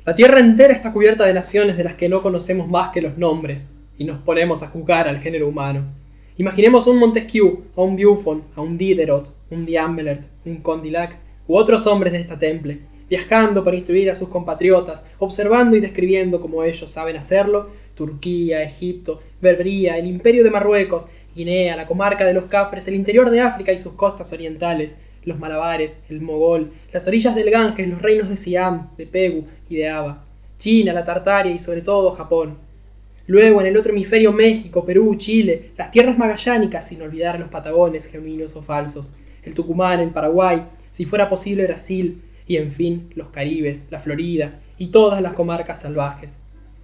La tierra entera está cubierta de naciones de las que no conocemos más que los nombres, y nos ponemos a juzgar al género humano. Imaginemos a un Montesquieu, a un Buffon, a un Diderot, un D'Alembert, un Condillac, u otros hombres de esta temple, viajando para instruir a sus compatriotas, observando y describiendo como ellos saben hacerlo, Turquía, Egipto, Berbería, el imperio de Marruecos, Guinea, la comarca de los Cafres, el interior de África y sus costas orientales, los Malabares, el Mogol, las orillas del Ganges, los reinos de Siam, de Pegu y de Ava, China, la Tartaria y sobre todo Japón. Luego en el otro hemisferio México, Perú, Chile, las tierras magallánicas, sin olvidar los Patagones genuinos o falsos, el Tucumán, el Paraguay, si fuera posible Brasil, y en fin, los Caribes, la Florida y todas las comarcas salvajes.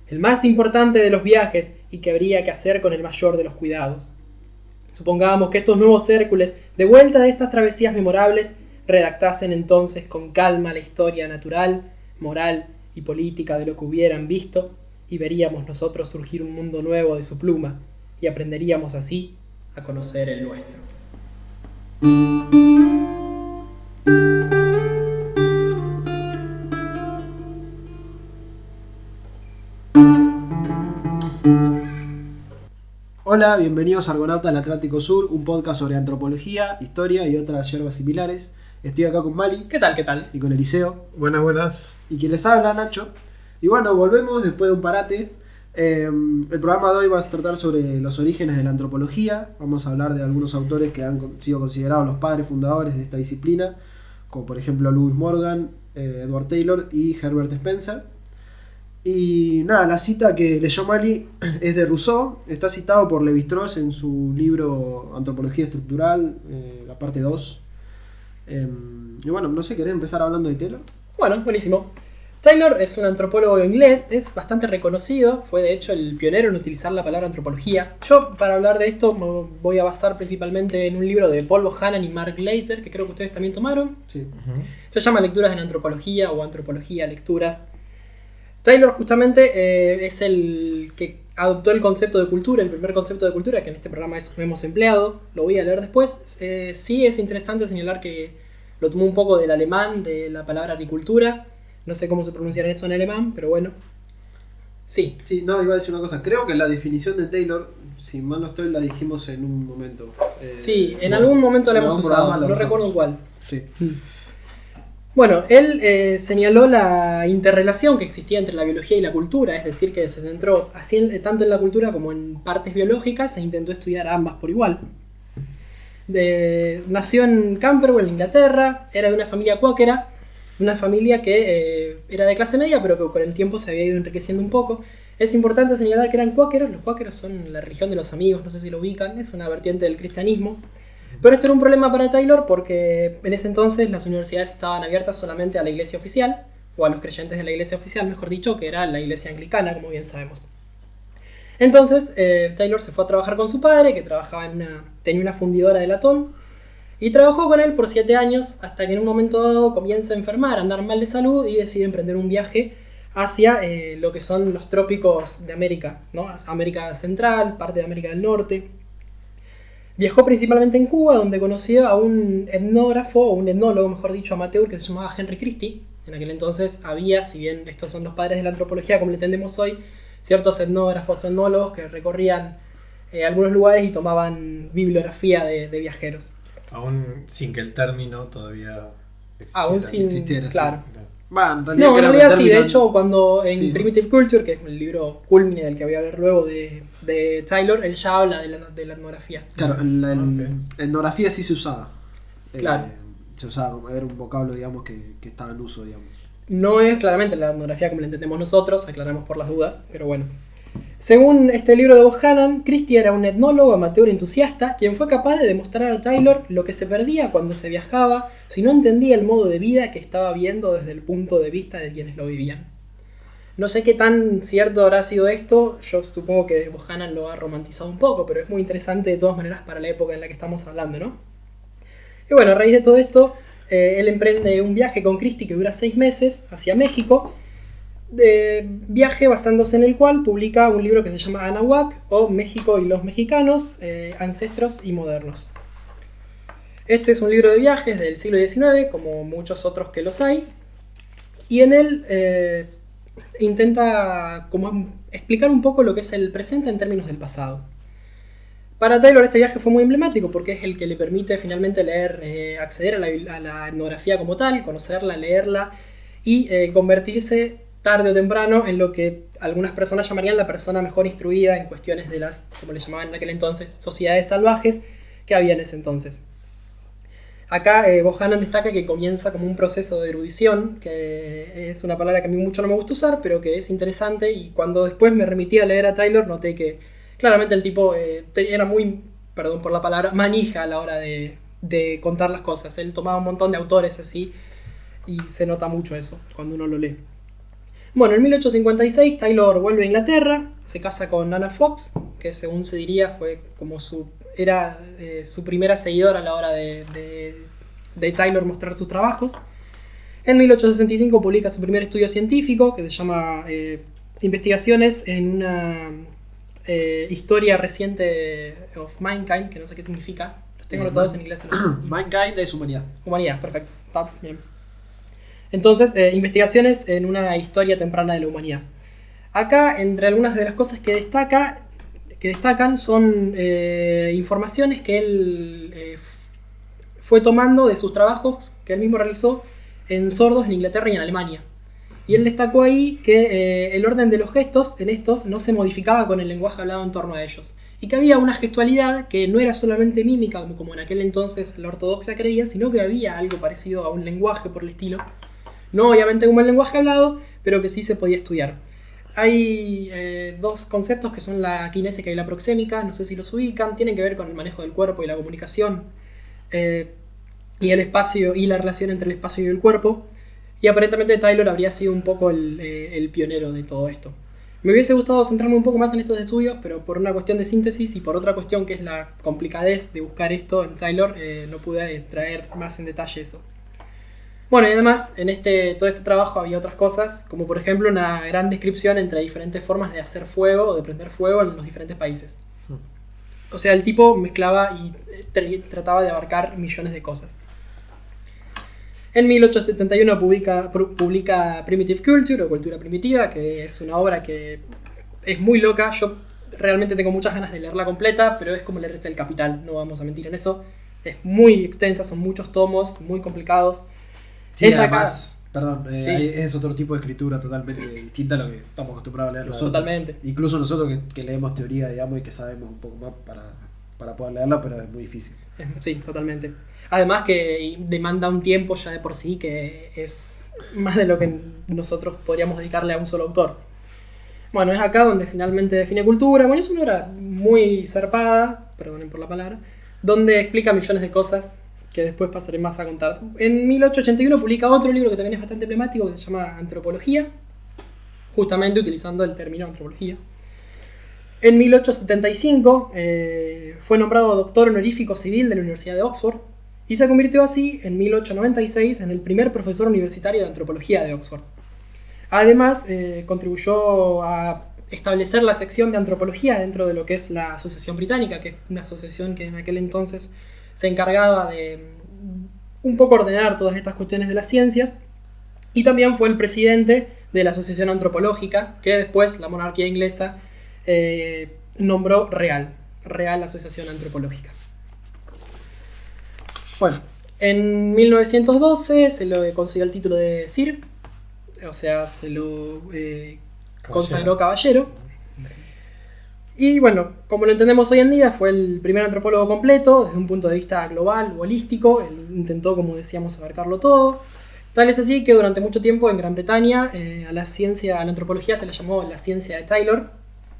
El más importante de los viajes y que habría que hacer con el mayor de los cuidados. Supongamos que estos nuevos Hércules, de vuelta de estas travesías memorables, redactasen entonces con calma la historia natural, moral y política de lo que hubieran visto, y veríamos nosotros surgir un mundo nuevo de su pluma, y aprenderíamos así a conocer el nuestro. Hola, bienvenidos a Argonauta del Atlántico Sur, un podcast sobre antropología, historia y otras hierbas similares. Estoy acá con Mali. ¿Qué tal? ¿Qué tal? Y con Eliseo. Buenas. Y quien les habla, Nacho. Y bueno, volvemos después de un parate. El programa de hoy va a tratar sobre los orígenes de la antropología. Vamos a hablar de algunos autores que han sido considerados los padres fundadores de esta disciplina, como por ejemplo Lewis Morgan, Edward Taylor y Herbert Spencer. Y nada, la cita que leyó Mali es de Rousseau, está citado por Lévi-Strauss en su libro Antropología Estructural, la parte 2. Y bueno, no sé, ¿querés empezar hablando de Taylor? Bueno, buenísimo. Taylor es un antropólogo inglés, es bastante reconocido, fue de hecho el pionero en utilizar la palabra antropología. Yo, para hablar de esto, me voy a basar principalmente en un libro de Paul Bohannan y Mark Glaser, que creo que ustedes también tomaron. Sí. Se llama Lecturas en Antropología o Antropología Lecturas. Taylor justamente es el que adoptó el concepto de cultura, el primer concepto de cultura que en este programa hemos empleado. Lo voy a leer después. Sí es interesante señalar que lo tomó un poco del alemán, de la palabra agricultura. No sé cómo se pronunciará eso en alemán, pero bueno. Sí. Sí, no, iba a decir una cosa. Creo que la definición de Taylor, si mal no estoy, la dijimos en un momento. Sí, en algún momento la hemos usado, no recuerdo cuál. Sí. Bueno, él señaló la interrelación que existía entre la biología y la cultura, es decir, que se centró tanto en la cultura como en partes biológicas e intentó estudiar ambas por igual. Nació en Camberwell, Inglaterra, era de una familia cuáquera, una familia que era de clase media, pero que con el tiempo se había ido enriqueciendo un poco. Es importante señalar que eran cuáqueros, los cuáqueros son la religión de los amigos, no sé si lo ubican, es una vertiente del cristianismo. Pero esto era un problema para Taylor porque en ese entonces las universidades estaban abiertas solamente a la iglesia oficial, o a los creyentes de la iglesia oficial, mejor dicho, que era la iglesia anglicana, como bien sabemos. Entonces Taylor se fue a trabajar con su padre, que tenía una fundidora de latón, y trabajó con él por 7 años, hasta que en un momento dado comienza a enfermar, a andar mal de salud, y decide emprender un viaje hacia lo que son los trópicos de América, ¿no? América Central, parte de América del Norte. Viajó principalmente en Cuba, donde conoció a un etnógrafo, o un etnólogo, mejor dicho, amateur, que se llamaba Henry Christie. En aquel entonces había, si bien estos son los padres de la antropología como le entendemos hoy, ciertos etnógrafos o etnólogos que recorrían algunos lugares y tomaban bibliografía de viajeros. Aún sin que el término todavía existiera. Aún sin, existiera, claro. Sí. Bah, en realidad, No, en realidad sí, de terminan... hecho cuando en Sí. Primitive Culture, que es el libro culmine del que voy a hablar luego de Taylor, él ya habla de la etnografía. Claro, Ok. etnografía sí se usaba. Claro. Se usaba, era un vocablo, digamos, que estaba en uso, digamos. No es claramente la etnografía como la entendemos nosotros, aclaramos por las dudas, pero bueno. Según este libro de Bohannan, Christie era un etnólogo amateur entusiasta quien fue capaz de demostrar a Taylor lo que se perdía cuando se viajaba si no entendía el modo de vida que estaba viendo desde el punto de vista de quienes lo vivían. No sé qué tan cierto habrá sido esto, yo supongo que Bohannan lo ha romantizado un poco, pero es muy interesante de todas maneras para la época en la que estamos hablando, ¿no? Y bueno, a raíz de todo esto, él emprende un viaje con Christie que dura 6 meses hacia México, de viaje basándose en el cual publica un libro que se llama Anahuac o México y los mexicanos, ancestros y modernos. Este es un libro de viajes del siglo XIX, como muchos otros que los hay, y en él intenta como explicar un poco lo que es el presente en términos del pasado. Para Taylor este viaje fue muy emblemático porque es el que le permite finalmente leer, acceder a la etnografía como tal, conocerla, leerla y convertirse tarde o temprano en lo que algunas personas llamarían la persona mejor instruida en cuestiones de las, como le llamaban en aquel entonces, sociedades salvajes que había en ese entonces. Acá Bohannon destaca que comienza como un proceso de erudición, que es una palabra que a mí mucho no me gusta usar, pero que es interesante, y cuando después me remití a leer a Taylor noté que claramente el tipo era muy, perdón por la palabra, manija a la hora de contar las cosas. Él tomaba un montón de autores así y se nota mucho eso cuando uno lo lee. Bueno, en 1856 Taylor vuelve a Inglaterra, se casa con Anna Fox, que según se diría fue como su primera seguidora a la hora de Taylor mostrar sus trabajos. En 1865 publica su primer estudio científico que se llama Investigaciones en una historia reciente of Mankind, que no sé qué significa. Los tengo todos en inglés. Mankind es humanidad. Humanidad, perfecto. Está bien. Entonces, investigaciones en una historia temprana de la humanidad. Acá, entre algunas de las cosas que destacan son informaciones que él fue tomando de sus trabajos que él mismo realizó en sordos en Inglaterra y en Alemania. Y él destacó ahí que el orden de los gestos en estos no se modificaba con el lenguaje hablado en torno a ellos. Y que había una gestualidad que no era solamente mímica, como en aquel entonces la ortodoxia creía, sino que había algo parecido a un lenguaje por el estilo. No obviamente como el lenguaje hablado, pero que sí se podía estudiar. Hay dos conceptos que son la kinésica y la proxémica, no sé si los ubican, tienen que ver con el manejo del cuerpo y la comunicación, y el espacio y la relación entre el espacio y el cuerpo. Y aparentemente Taylor habría sido un poco el pionero de todo esto. Me hubiese gustado centrarme un poco más en estos estudios, pero por una cuestión de síntesis y por otra cuestión que es la complicadez de buscar esto en Taylor, no pude traer más en detalle eso. Bueno, y además en todo este trabajo había otras cosas, como por ejemplo una gran descripción entre diferentes formas de hacer fuego o de prender fuego en los diferentes países. O sea, el tipo mezclaba y trataba de abarcar millones de cosas. En 1871 publica Primitive Culture o Cultura Primitiva, que es una obra que es muy loca. Yo realmente tengo muchas ganas de leerla completa, pero es como leerse El Capital, no vamos a mentir en eso. Es muy extensa, son muchos tomos, muy complicados. Sí, además, perdón, sí. Es otro tipo de escritura totalmente distinta a lo que estamos acostumbrados a leer nosotros. Totalmente. Incluso nosotros que leemos teoría, digamos, y que sabemos un poco más para poder leerla, pero es muy difícil. Sí, totalmente. Además que demanda un tiempo ya de por sí que es más de lo que nosotros podríamos dedicarle a un solo autor. Bueno, es acá donde finalmente define cultura. Bueno, es una obra muy zarpada, perdonen por la palabra, donde explica millones de cosas que después pasaré más a contar. En 1881 publica otro libro que también es bastante emblemático, que se llama Antropología, justamente utilizando el término antropología. En 1875 fue nombrado doctor honorífico civil de la Universidad de Oxford y se convirtió así en 1896 en el primer profesor universitario de antropología de Oxford. Además, contribuyó a establecer la sección de antropología dentro de lo que es la Asociación Británica, que es una asociación que en aquel entonces se encargaba de un poco ordenar todas estas cuestiones de las ciencias, y también fue el presidente de la Asociación Antropológica, que después la monarquía inglesa nombró Real Asociación Antropológica. Bueno, en 1912 se le consiguió el título de Sir, o sea, se lo consagró caballero. Y bueno, como lo entendemos hoy en día, fue el primer antropólogo completo desde un punto de vista global, holístico. Él intentó, como decíamos, abarcarlo todo. Tal es así que durante mucho tiempo en Gran Bretaña a la antropología se la llamó la ciencia de Taylor.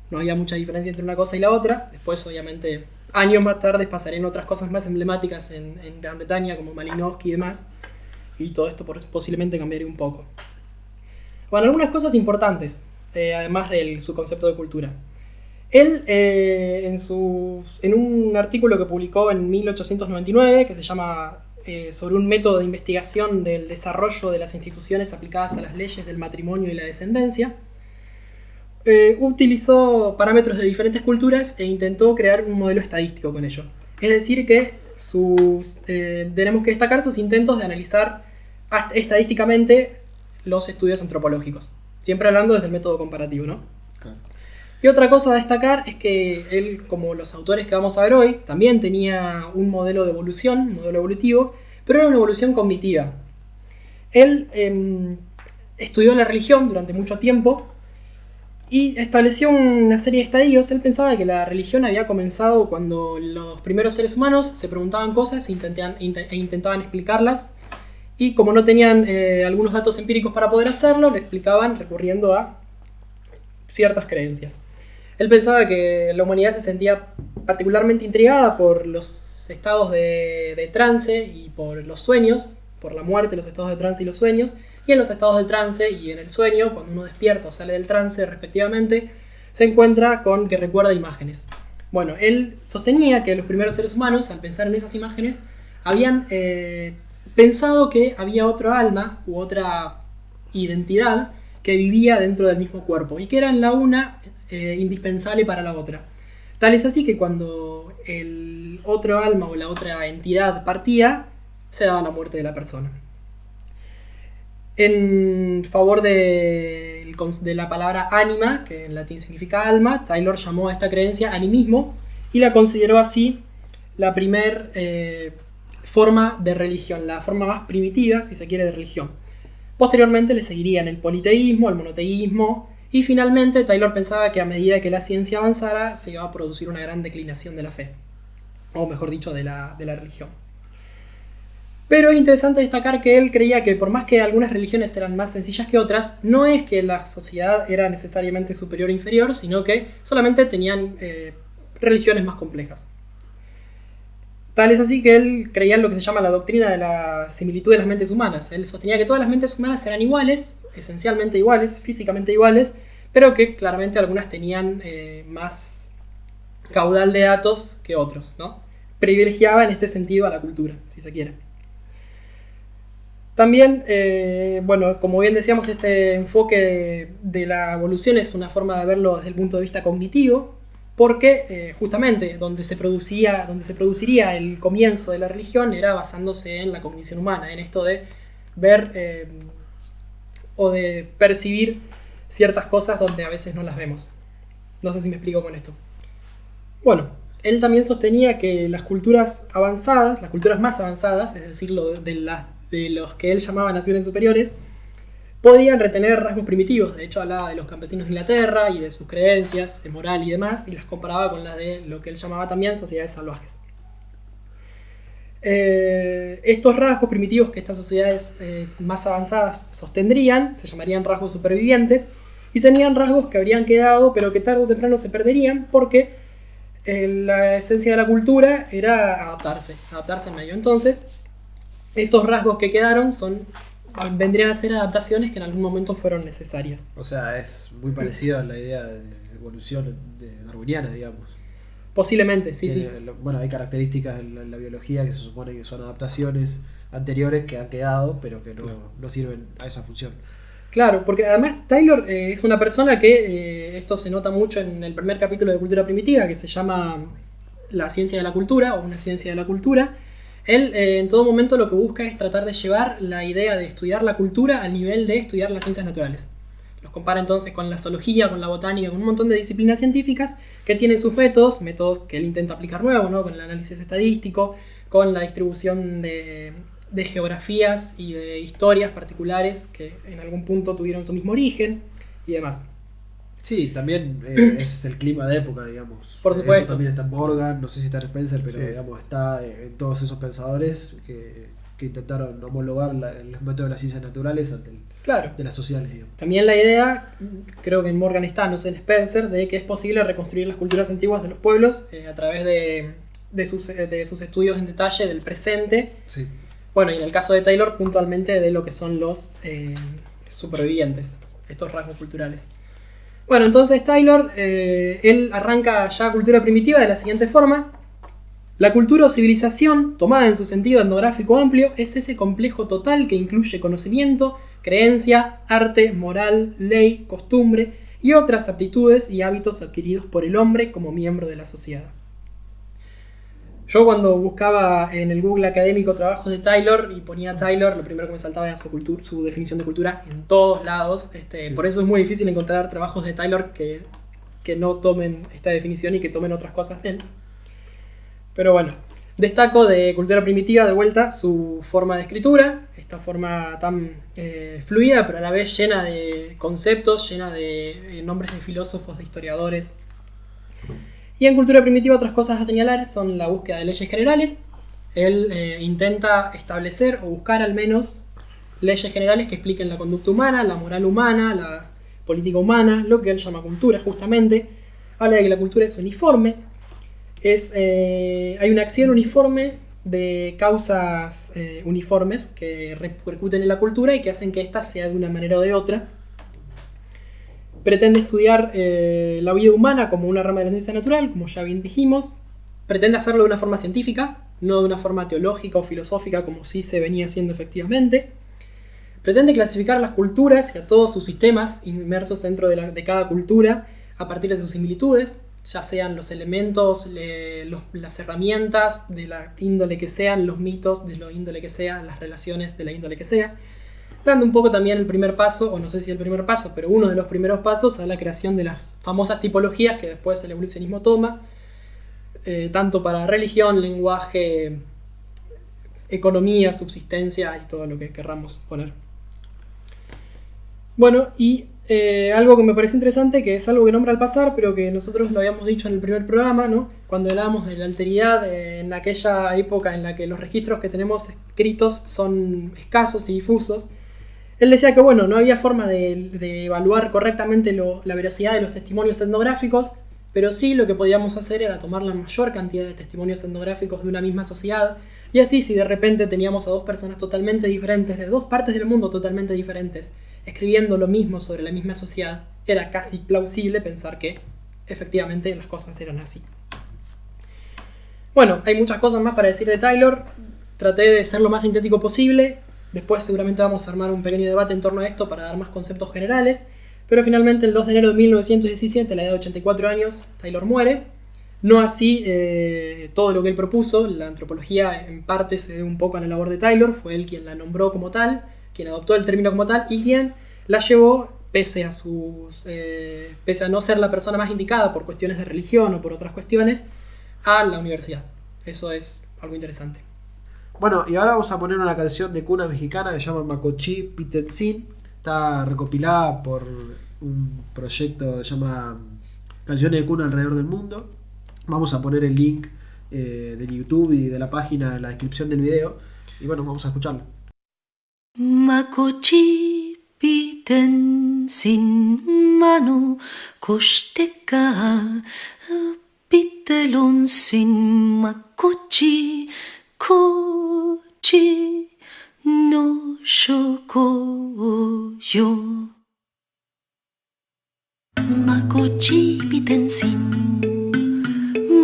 No había mucha diferencia entre una cosa y la otra. Después, obviamente, años más tarde pasarían otras cosas más emblemáticas en Gran Bretaña, como Malinowski y demás. Y todo esto posiblemente cambiaría un poco. Bueno, algunas cosas importantes, además de su concepto de cultura. Él, en un artículo que publicó en 1899, que se llama sobre un método de investigación del desarrollo de las instituciones aplicadas a las leyes del matrimonio y la descendencia, utilizó parámetros de diferentes culturas e intentó crear un modelo estadístico con ello. Es decir, que tenemos que destacar sus intentos de analizar estadísticamente los estudios antropológicos. Siempre hablando desde el método comparativo, ¿no? Claro. Y otra cosa a destacar es que él, como los autores que vamos a ver hoy, también tenía un modelo de evolución, un modelo evolutivo, pero era una evolución cognitiva. Él estudió la religión durante mucho tiempo y estableció una serie de estadios. Él pensaba que la religión había comenzado cuando los primeros seres humanos se preguntaban cosas e intentaban explicarlas. Y como no tenían algunos datos empíricos para poder hacerlo, le explicaban recurriendo a ciertas creencias. Él pensaba que la humanidad se sentía particularmente intrigada por los estados de trance y por los sueños, por la muerte, los estados de trance y los sueños. Y en los estados de trance y en el sueño, cuando uno despierta o sale del trance respectivamente, se encuentra con que recuerda imágenes. Bueno, él sostenía que los primeros seres humanos, al pensar en esas imágenes, habían pensado que había otro alma u otra identidad que vivía dentro del mismo cuerpo y que eran la una indispensable para la otra. Tal es así que cuando el otro alma o la otra entidad partía, se daba la muerte de la persona. En favor de la palabra ánima, que en latín significa alma, Taylor llamó a esta creencia animismo y la consideró así la primer forma de religión, la forma más primitiva, si se quiere, de religión. Posteriormente le seguirían el politeísmo, el monoteísmo y finalmente Taylor pensaba que a medida que la ciencia avanzara se iba a producir una gran declinación de la fe, o mejor dicho, de la religión. Pero es interesante destacar que él creía que por más que algunas religiones eran más sencillas que otras, no es que la sociedad era necesariamente superior o inferior, sino que solamente tenían religiones más complejas. Tal es así que él creía en lo que se llama la doctrina de la similitud de las mentes humanas. Él sostenía que todas las mentes humanas eran iguales, esencialmente iguales, físicamente iguales, pero que claramente algunas tenían más caudal de datos que otros, ¿no? Privilegiaba en este sentido a la cultura, si se quiere. También, bueno, como bien decíamos, este enfoque de la evolución es una forma de verlo desde el punto de vista cognitivo, porque justamente donde se produciría el comienzo de la religión era basándose en la cognición humana, en esto de ver o de percibir ciertas cosas donde a veces no las vemos. No sé si me explico con esto. Bueno, él también sostenía que las culturas avanzadas, las culturas más avanzadas, es decir, de los que él llamaba naciones superiores, podrían retener rasgos primitivos. De hecho, hablaba de los campesinos de Inglaterra y de sus creencias de moral y demás, y las comparaba con las de lo que él llamaba también sociedades salvajes. Estos rasgos primitivos que estas sociedades más avanzadas sostendrían se llamarían rasgos supervivientes, y serían rasgos que habrían quedado, pero que tarde o temprano se perderían, porque la esencia de la cultura era adaptarse al medio. Entonces, estos rasgos que quedaron vendrían a ser adaptaciones que en algún momento fueron necesarias. O sea, es muy parecido a la idea de evolución darwiniana, digamos. Posiblemente, sí. Bueno, hay características en la biología que se supone que son adaptaciones anteriores que han quedado, pero que no sirven a esa función. Claro, porque además Taylor es una persona que, esto se nota mucho en el primer capítulo de Cultura Primitiva, que se llama La ciencia de la cultura, o una ciencia de la cultura. Él en todo momento lo que busca es tratar de llevar la idea de estudiar la cultura al nivel de estudiar las ciencias naturales. Los compara entonces con la zoología, con la botánica, con un montón de disciplinas científicas que tienen sus métodos que él intenta aplicar nuevos, ¿no? Con el análisis estadístico, con la distribución de geografías y de historias particulares que en algún punto tuvieron su mismo origen y demás. Sí, también es el clima de época, digamos. Por supuesto. Eso también está en Morgan, no sé si está en Spencer, pero sí, digamos está en todos esos pensadores que intentaron homologar los métodos de las ciencias naturales ante de las sociales, digamos. También la idea, creo que en Morgan está, no sé, en Spencer, de que es posible reconstruir las culturas antiguas de los pueblos a través de sus estudios en detalle del presente. Sí. Bueno, y en el caso de Taylor, puntualmente de lo que son los supervivientes, estos rasgos culturales. Bueno, entonces Taylor, él arranca ya Cultura Primitiva de la siguiente forma. La cultura o civilización, tomada en su sentido etnográfico amplio, es ese complejo total que incluye conocimiento, creencia, arte, moral, ley, costumbre y otras aptitudes y hábitos adquiridos por el hombre como miembro de la sociedad. Yo cuando buscaba en el Google académico trabajos de Taylor y ponía Taylor, lo primero que me saltaba era su definición de cultura en todos lados. Sí. Por eso es muy difícil encontrar trabajos de Taylor que no tomen esta definición y que tomen otras cosas de él. Pero bueno, destaco de cultura primitiva de vuelta su forma de escritura, esta forma tan fluida pero a la vez llena de conceptos, llena de nombres de filósofos, de historiadores. Y en cultura primitiva otras cosas a señalar son la búsqueda de leyes generales. Él intenta establecer o buscar al menos leyes generales que expliquen la conducta humana, la moral humana, la política humana, lo que él llama cultura justamente. Habla de que la cultura es uniforme. Hay una acción uniforme de causas uniformes que repercuten en la cultura y que hacen que ésta sea de una manera o de otra. Pretende estudiar la vida humana como una rama de la ciencia natural, como ya bien dijimos. Pretende hacerlo de una forma científica, no de una forma teológica o filosófica como sí se venía haciendo efectivamente. Pretende clasificar las culturas y a todos sus sistemas inmersos dentro de cada cultura a partir de sus similitudes, ya sean los elementos, las herramientas de la índole que sean, los mitos de la índole que sea, las relaciones de la índole que sea, dando un poco también el primer paso, o no sé si el primer paso, pero uno de los primeros pasos a la creación de las famosas tipologías que después el evolucionismo toma, tanto para religión, lenguaje, economía, subsistencia y todo lo que querramos poner. Bueno, y algo que me parece interesante, que es algo que nombra al pasar, pero que nosotros lo habíamos dicho en el primer programa, ¿no? Cuando hablábamos de la alteridad, en aquella época en la que los registros que tenemos escritos son escasos y difusos, él decía que bueno, no había forma de evaluar correctamente la veracidad de los testimonios etnográficos, pero sí lo que podíamos hacer era tomar la mayor cantidad de testimonios etnográficos de una misma sociedad, y así si de repente teníamos a dos personas totalmente diferentes, de dos partes del mundo totalmente diferentes, escribiendo lo mismo sobre la misma sociedad, era casi plausible pensar que efectivamente las cosas eran así. Bueno, hay muchas cosas más para decir de Taylor. Traté de ser lo más sintético posible. Después seguramente vamos a armar un pequeño debate en torno a esto para dar más conceptos generales. Pero finalmente el 2 de enero de 1917, a la edad de 84 años, Taylor muere. No así todo lo que él propuso. La antropología en parte se debe un poco a la labor de Taylor. Fue él quien la nombró como tal, quien adoptó el término como tal y quien la llevó, pese a no ser la persona más indicada por cuestiones de religión o por otras cuestiones, a la universidad. Eso es algo interesante. Bueno, y ahora vamos a poner una canción de cuna mexicana que se llama Macochi Pitensin. Está recopilada por un proyecto que se llama Canciones de Cuna alrededor del mundo. Vamos a poner el link de YouTube y de la página en la descripción del video. Y bueno, vamos a escucharlo. Makochi piten sin mano kosteka pitelon sin makochi kochi no shoko yo. Makochi piten sin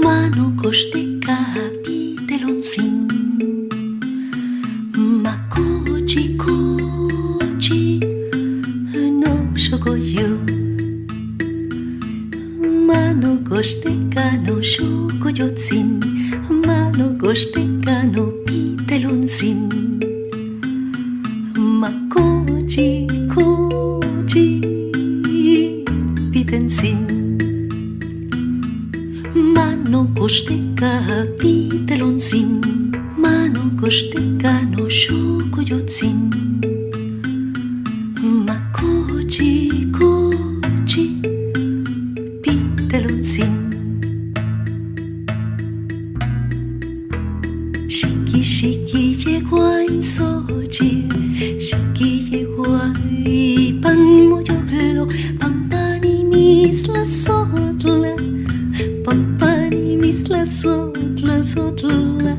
mano kosteka pitelon sin makochi kochi no shoko yo. Mano kosteka no shoko yo sin mano kosteka no pitelon sin makochi kochi piten sin mano kosteka pitelon sin mano kosteka no shoko yo sin makochi kochi pitelon sin shiki shiki llegó a Insochi shiki llegó a Pan Moyoglo Pampani Misla Sotla Pampani Misla Sotla Sotla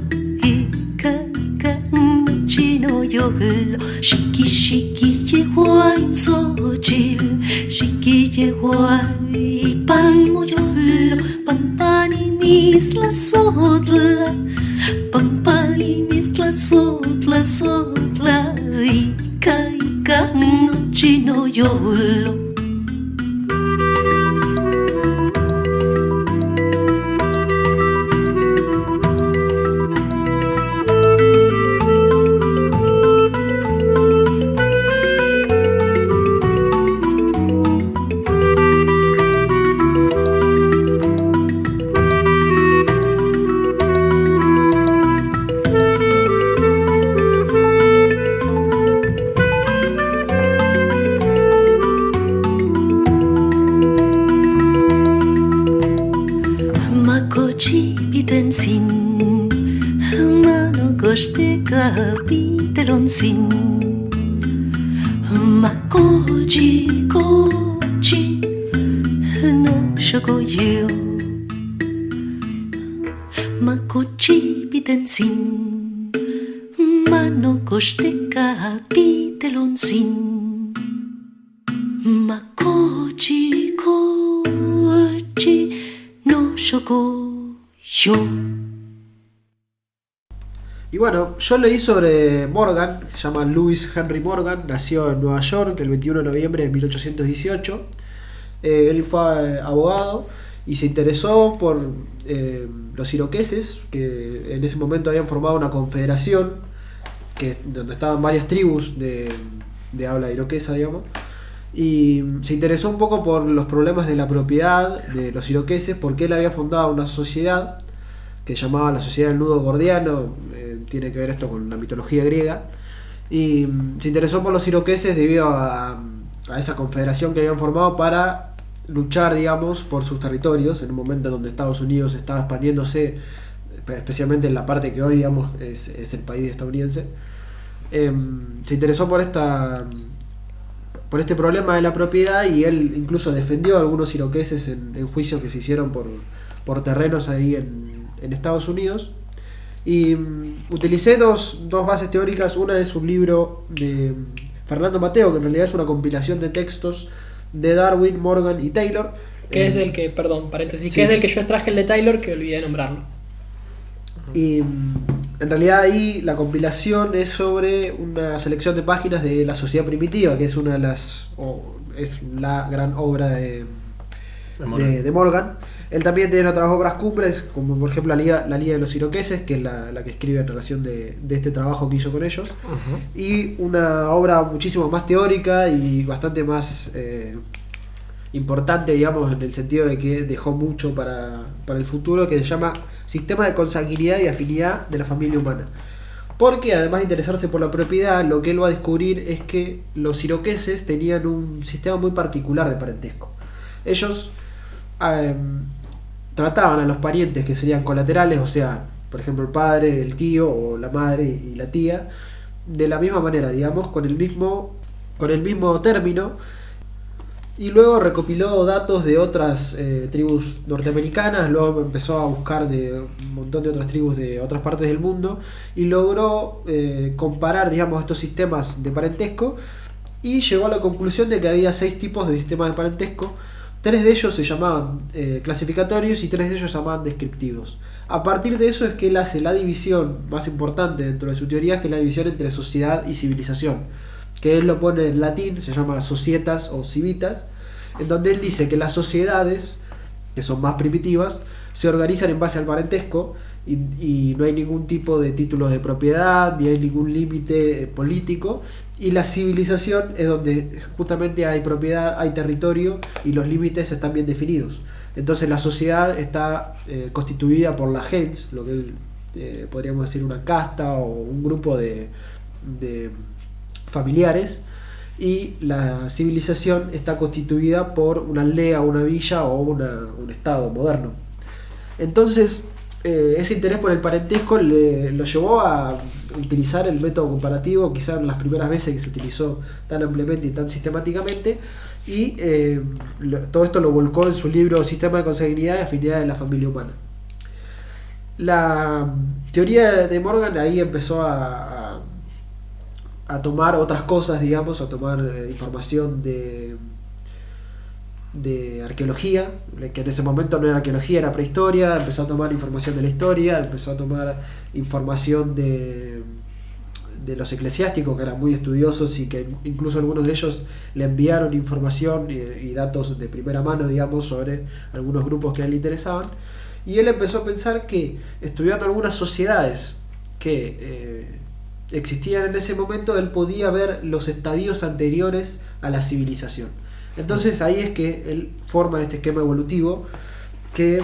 Chino yoglo, shiki shiki llegó a Xochitl, shiki llegó a Pan Moyoglo, Pampani Misla Sotla, Pampani Misla Sotla Sotla, Ika no chino yoglo. goste kapitelon sin Makoji koji no shokoyo Makoji biten sin Mano goste kapitelon sin Makoji koji no shokoyo. Y bueno, yo leí sobre Morgan, se llama Lewis Henry Morgan, nació en Nueva York el 21 de noviembre de 1818. Él fue abogado y se interesó por los iroqueses, que en ese momento habían formado una confederación donde estaban varias tribus de habla iroquesa, digamos. Y se interesó un poco por los problemas de la propiedad de los iroqueses, porque él había fundado una sociedad que llamaba la Sociedad del Nudo Gordiano. Tiene que ver esto con la mitología griega, y se interesó por los iroqueses debido a esa confederación que habían formado para luchar, digamos, por sus territorios en un momento donde Estados Unidos estaba expandiéndose, especialmente en la parte que hoy, digamos, es el país estadounidense. Se interesó por este problema de la propiedad, y él incluso defendió a algunos iroqueses en juicios que se hicieron por terrenos ahí en Estados Unidos. Y utilicé dos bases teóricas. Una es un libro de Fernando Mateo, que en realidad es una compilación de textos de Darwin, Morgan y Taylor. Que es del que, perdón, paréntesis, Sí. que es del que yo extraje el de Taylor, que olvidé de nombrarlo. Y en realidad ahí la compilación es sobre una selección de páginas de La Sociedad Primitiva, que es una de es la gran obra de Morgan. Él también tiene otras obras cumbres, como por ejemplo la Liga de los Iroqueses, que es la que escribe en relación de este trabajo que hizo con ellos. Y una obra muchísimo más teórica y bastante más importante, digamos, en el sentido de que dejó mucho para el futuro, que se llama Sistema de Consanguinidad y Afinidad de la Familia Humana. Porque además de interesarse por la propiedad, lo que él va a descubrir es que los iroqueses tenían un sistema muy particular de parentesco. Ellos trataban a los parientes que serían colaterales, o sea, por ejemplo el padre, el tío o la madre y la tía, de la misma manera, digamos, con el mismo término. Y luego recopiló datos de otras tribus norteamericanas, luego empezó a buscar de un montón de otras tribus de otras partes del mundo y logró comparar, digamos, estos sistemas de parentesco, y llegó a la conclusión de que había 6 tipos de sistemas de parentesco. 3 de ellos se llamaban clasificatorios y 3 de ellos se llamaban descriptivos. A partir de eso es que él hace la división más importante dentro de su teoría, que es la división entre sociedad y civilización, que él lo pone en latín, se llama societas o civitas, en donde él dice que las sociedades, que son más primitivas, se organizan en base al parentesco, y no hay ningún tipo de títulos de propiedad, ni hay ningún límite político, y la civilización es donde justamente hay propiedad, hay territorio, y los límites están bien definidos. Entonces la sociedad está constituida por la gens, lo que podríamos decir una casta o un grupo de familiares, y la civilización está constituida por una aldea, una villa o un estado moderno. Entonces ese interés por el parentesco lo llevó a utilizar el método comparativo, quizás en las primeras veces que se utilizó tan ampliamente y tan sistemáticamente, y todo esto lo volcó en su libro Sistema de Consanguinidad y Afinidad de la Familia Humana. La teoría de Morgan ahí empezó a tomar otras cosas, digamos, a tomar información de arqueología, que en ese momento no era arqueología, era prehistoria. Empezó a tomar información de la historia, empezó a tomar información de los eclesiásticos, que eran muy estudiosos y que incluso algunos de ellos le enviaron información y datos de primera mano, digamos, sobre algunos grupos que a él le interesaban. Y él empezó a pensar que, estudiando algunas sociedades que existían en ese momento, él podía ver los estadios anteriores a la civilización. Entonces ahí es que él forma este esquema evolutivo, que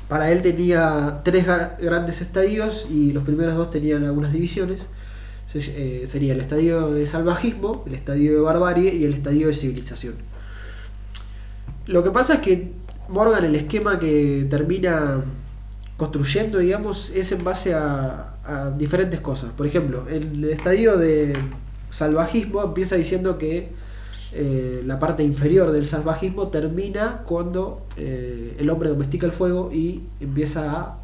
para él tenía 3 grandes estadios, y los primeros 2 tenían algunas divisiones. Sería el estadio de salvajismo, el estadio de barbarie y el estadio de civilización. Lo que pasa es que Morgan, el esquema que termina construyendo, digamos, es en base a diferentes cosas. Por ejemplo, el estadio de salvajismo empieza diciendo que la parte inferior del salvajismo termina cuando el hombre domestica el fuego y empieza a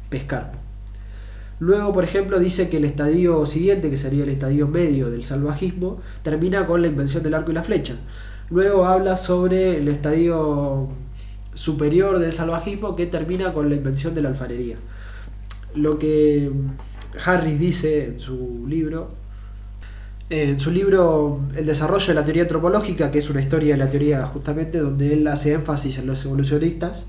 pescar. Luego, por ejemplo, dice que el estadio siguiente, que sería el estadio medio del salvajismo, termina con la invención del arco y la flecha. Luego habla sobre el estadio superior del salvajismo, que termina con la invención de la alfarería. Lo que Harris dice en su libro El desarrollo de la teoría antropológica, que es una historia de la teoría justamente donde él hace énfasis en los evolucionistas,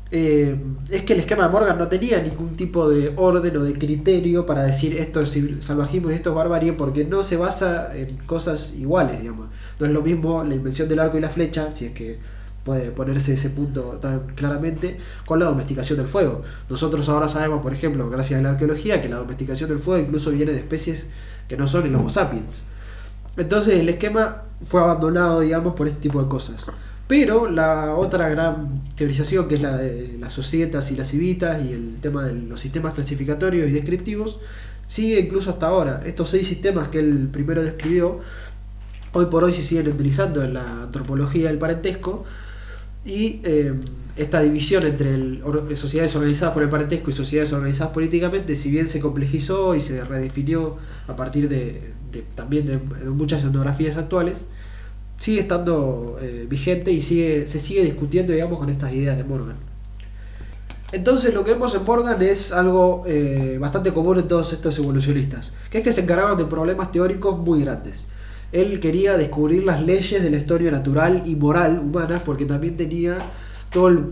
es que el esquema de Morgan no tenía ningún tipo de orden o de criterio para decir esto es salvajismo y esto es barbarie, porque no se basa en cosas iguales, digamos. No es lo mismo la invención del arco y la flecha, si es que puede ponerse ese punto tan claramente, con la domesticación del fuego. Nosotros ahora sabemos, por ejemplo, gracias a la arqueología, que la domesticación del fuego incluso viene de especies que no son el Homo sapiens. Entonces el esquema fue abandonado, digamos, por este tipo de cosas. Pero la otra gran teorización, que es la de las societas y las civitas y el tema de los sistemas clasificatorios y descriptivos, sigue incluso hasta ahora. Estos 6 sistemas que él primero describió, hoy por hoy se siguen utilizando en la antropología del parentesco, y esta división entre sociedades organizadas por el parentesco y sociedades organizadas políticamente, si bien se complejizó y se redefinió a partir también de muchas etnografías actuales, sigue estando vigente y se sigue discutiendo, digamos, con estas ideas de Morgan. Entonces lo que vemos en Morgan es algo bastante común en todos estos evolucionistas, que es que se encargaron de problemas teóricos muy grandes. Él quería descubrir las leyes de la historia natural y moral humanas, porque también tenía todo el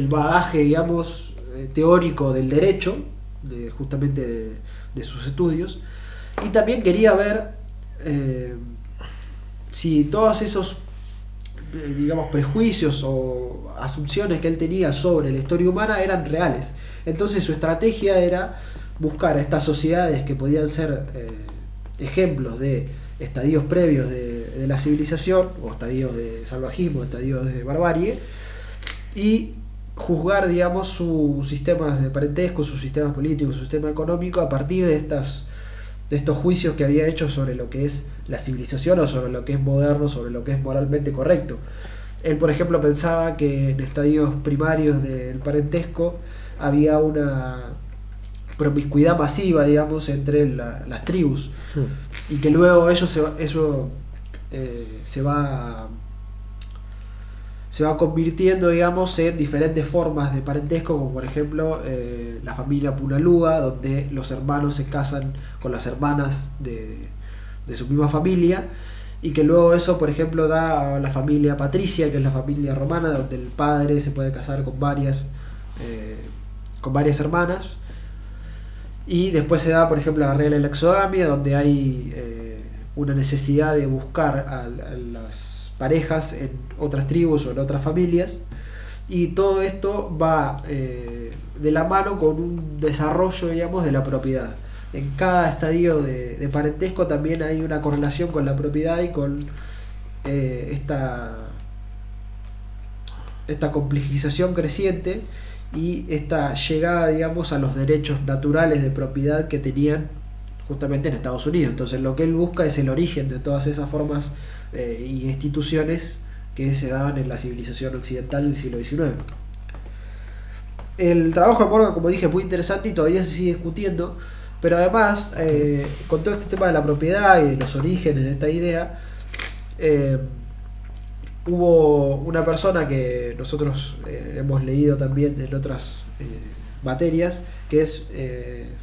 bagaje, digamos, teórico del derecho, justamente de sus estudios, y también quería ver si todos esos prejuicios o asunciones que él tenía sobre la historia humana eran reales. Entonces su estrategia era buscar a estas sociedades que podían ser ejemplos de estadios previos de la civilización, o estadios de salvajismo, estadios de barbarie, y juzgar, digamos, sus sistemas de parentesco, sus sistemas políticos, su sistema económico a partir de estos juicios que había hecho sobre lo que es la civilización, o sobre lo que es moderno, sobre lo que es moralmente correcto. Él, por ejemplo, pensaba que en estadios primarios del parentesco había una promiscuidad masiva, digamos, entre las tribus, y que luego eso se va convirtiendo, digamos, en diferentes formas de parentesco, como por ejemplo la familia Punaluga, donde los hermanos se casan con las hermanas de su misma familia, y que luego eso, por ejemplo, da a la familia patricia, que es la familia romana, donde el padre se puede casar con varias hermanas. Y después se da, por ejemplo, la regla de la exogamia, donde hay una necesidad de buscar a las parejas en otras tribus o en otras familias. Y todo esto va de la mano con un desarrollo, digamos, de la propiedad. En cada estadio de parentesco también hay una correlación con la propiedad y con esta complejización creciente y esta llegada, digamos, a los derechos naturales de propiedad que tenían justamente en Estados Unidos. Entonces lo que él busca es el origen de todas esas formas y instituciones que se daban en la civilización occidental del siglo XIX. El trabajo de Morgan, como dije, es muy interesante y todavía se sigue discutiendo, pero además, con todo este tema de la propiedad y de los orígenes de esta idea, hubo una persona que nosotros hemos leído también en otras materias, que es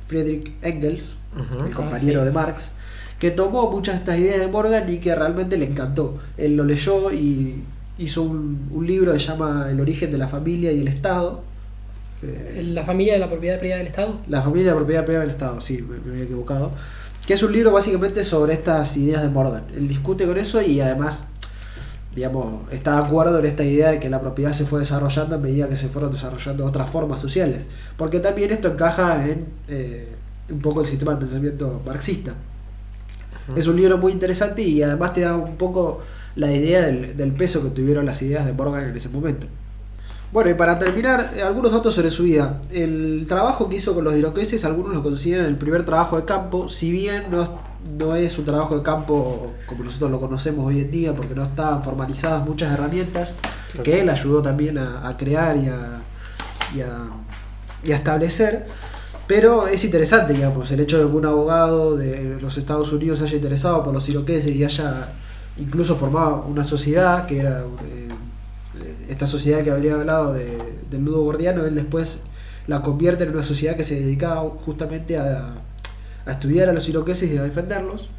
Friedrich Engels, el compañero de Marx, que tomó muchas de estas ideas de Morgan y que realmente le encantó. Él lo leyó y hizo un libro que se llama El origen de la familia y el Estado. ¿La familia de la propiedad privada del Estado? La familia de la propiedad privada del Estado, sí, me había equivocado. Que es un libro básicamente sobre estas ideas de Morgan. Él discute con eso y además, digamos, está de acuerdo en esta idea de que la propiedad se fue desarrollando a medida que se fueron desarrollando otras formas sociales. Porque también esto encaja en un poco el sistema de pensamiento marxista. Es un libro muy interesante y además te da un poco la idea del peso que tuvieron las ideas de Morgan en ese momento. Bueno, y para terminar, algunos datos sobre su vida. El trabajo que hizo con los iroqueses, algunos lo consideran el primer trabajo de campo, si bien no es un trabajo de campo como nosotros lo conocemos hoy en día, porque no estaban formalizadas muchas herramientas que él ayudó también a crear y a establecer. Pero es interesante, digamos, el hecho de que un abogado de los Estados Unidos se haya interesado por los iroqueses y haya incluso formado una sociedad, que era esta sociedad que habría hablado del nudo gordiano. Él después la convierte en una sociedad que se dedicaba justamente a estudiar a los iroqueses y a defenderlos.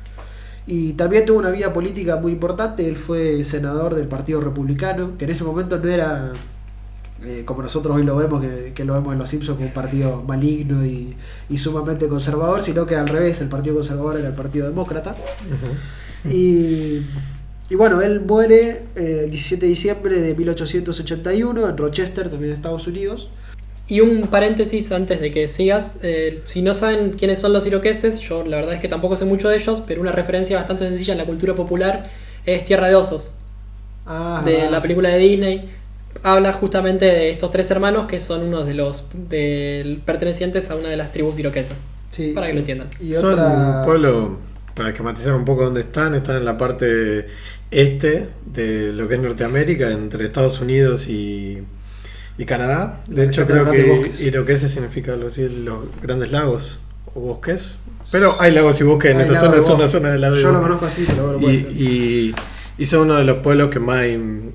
Y también tuvo una vida política muy importante. Él fue senador del Partido Republicano, que en ese momento no era como nosotros hoy lo vemos, que lo vemos en Los Simpsons, como un partido maligno y sumamente conservador, sino que al revés, el Partido Conservador era el Partido Demócrata. Uh-huh. Y bueno, él muere el 17 de diciembre de 1881 en Rochester, también en Estados Unidos. Y un paréntesis antes de que sigas, si no saben quiénes son los iroqueses, yo la verdad es que tampoco sé mucho de ellos, pero una referencia bastante sencilla en la cultura popular es Tierra de Osos, de la película de Disney. Habla justamente de estos tres hermanos que son unos de los pertenecientes a una de las tribus iroquesas, sí, para que lo entiendan. Y son un pueblo, para esquematizar un poco dónde están en la parte este de lo que es Norteamérica, entre Estados Unidos y Canadá. De hecho, creo que iroqueses significa los grandes lagos o bosques. Pero hay lagos y bosques en esa zona, es una zona de lagos. Yo lo conozco así, pero bueno, puede ser. Y son uno de los pueblos que más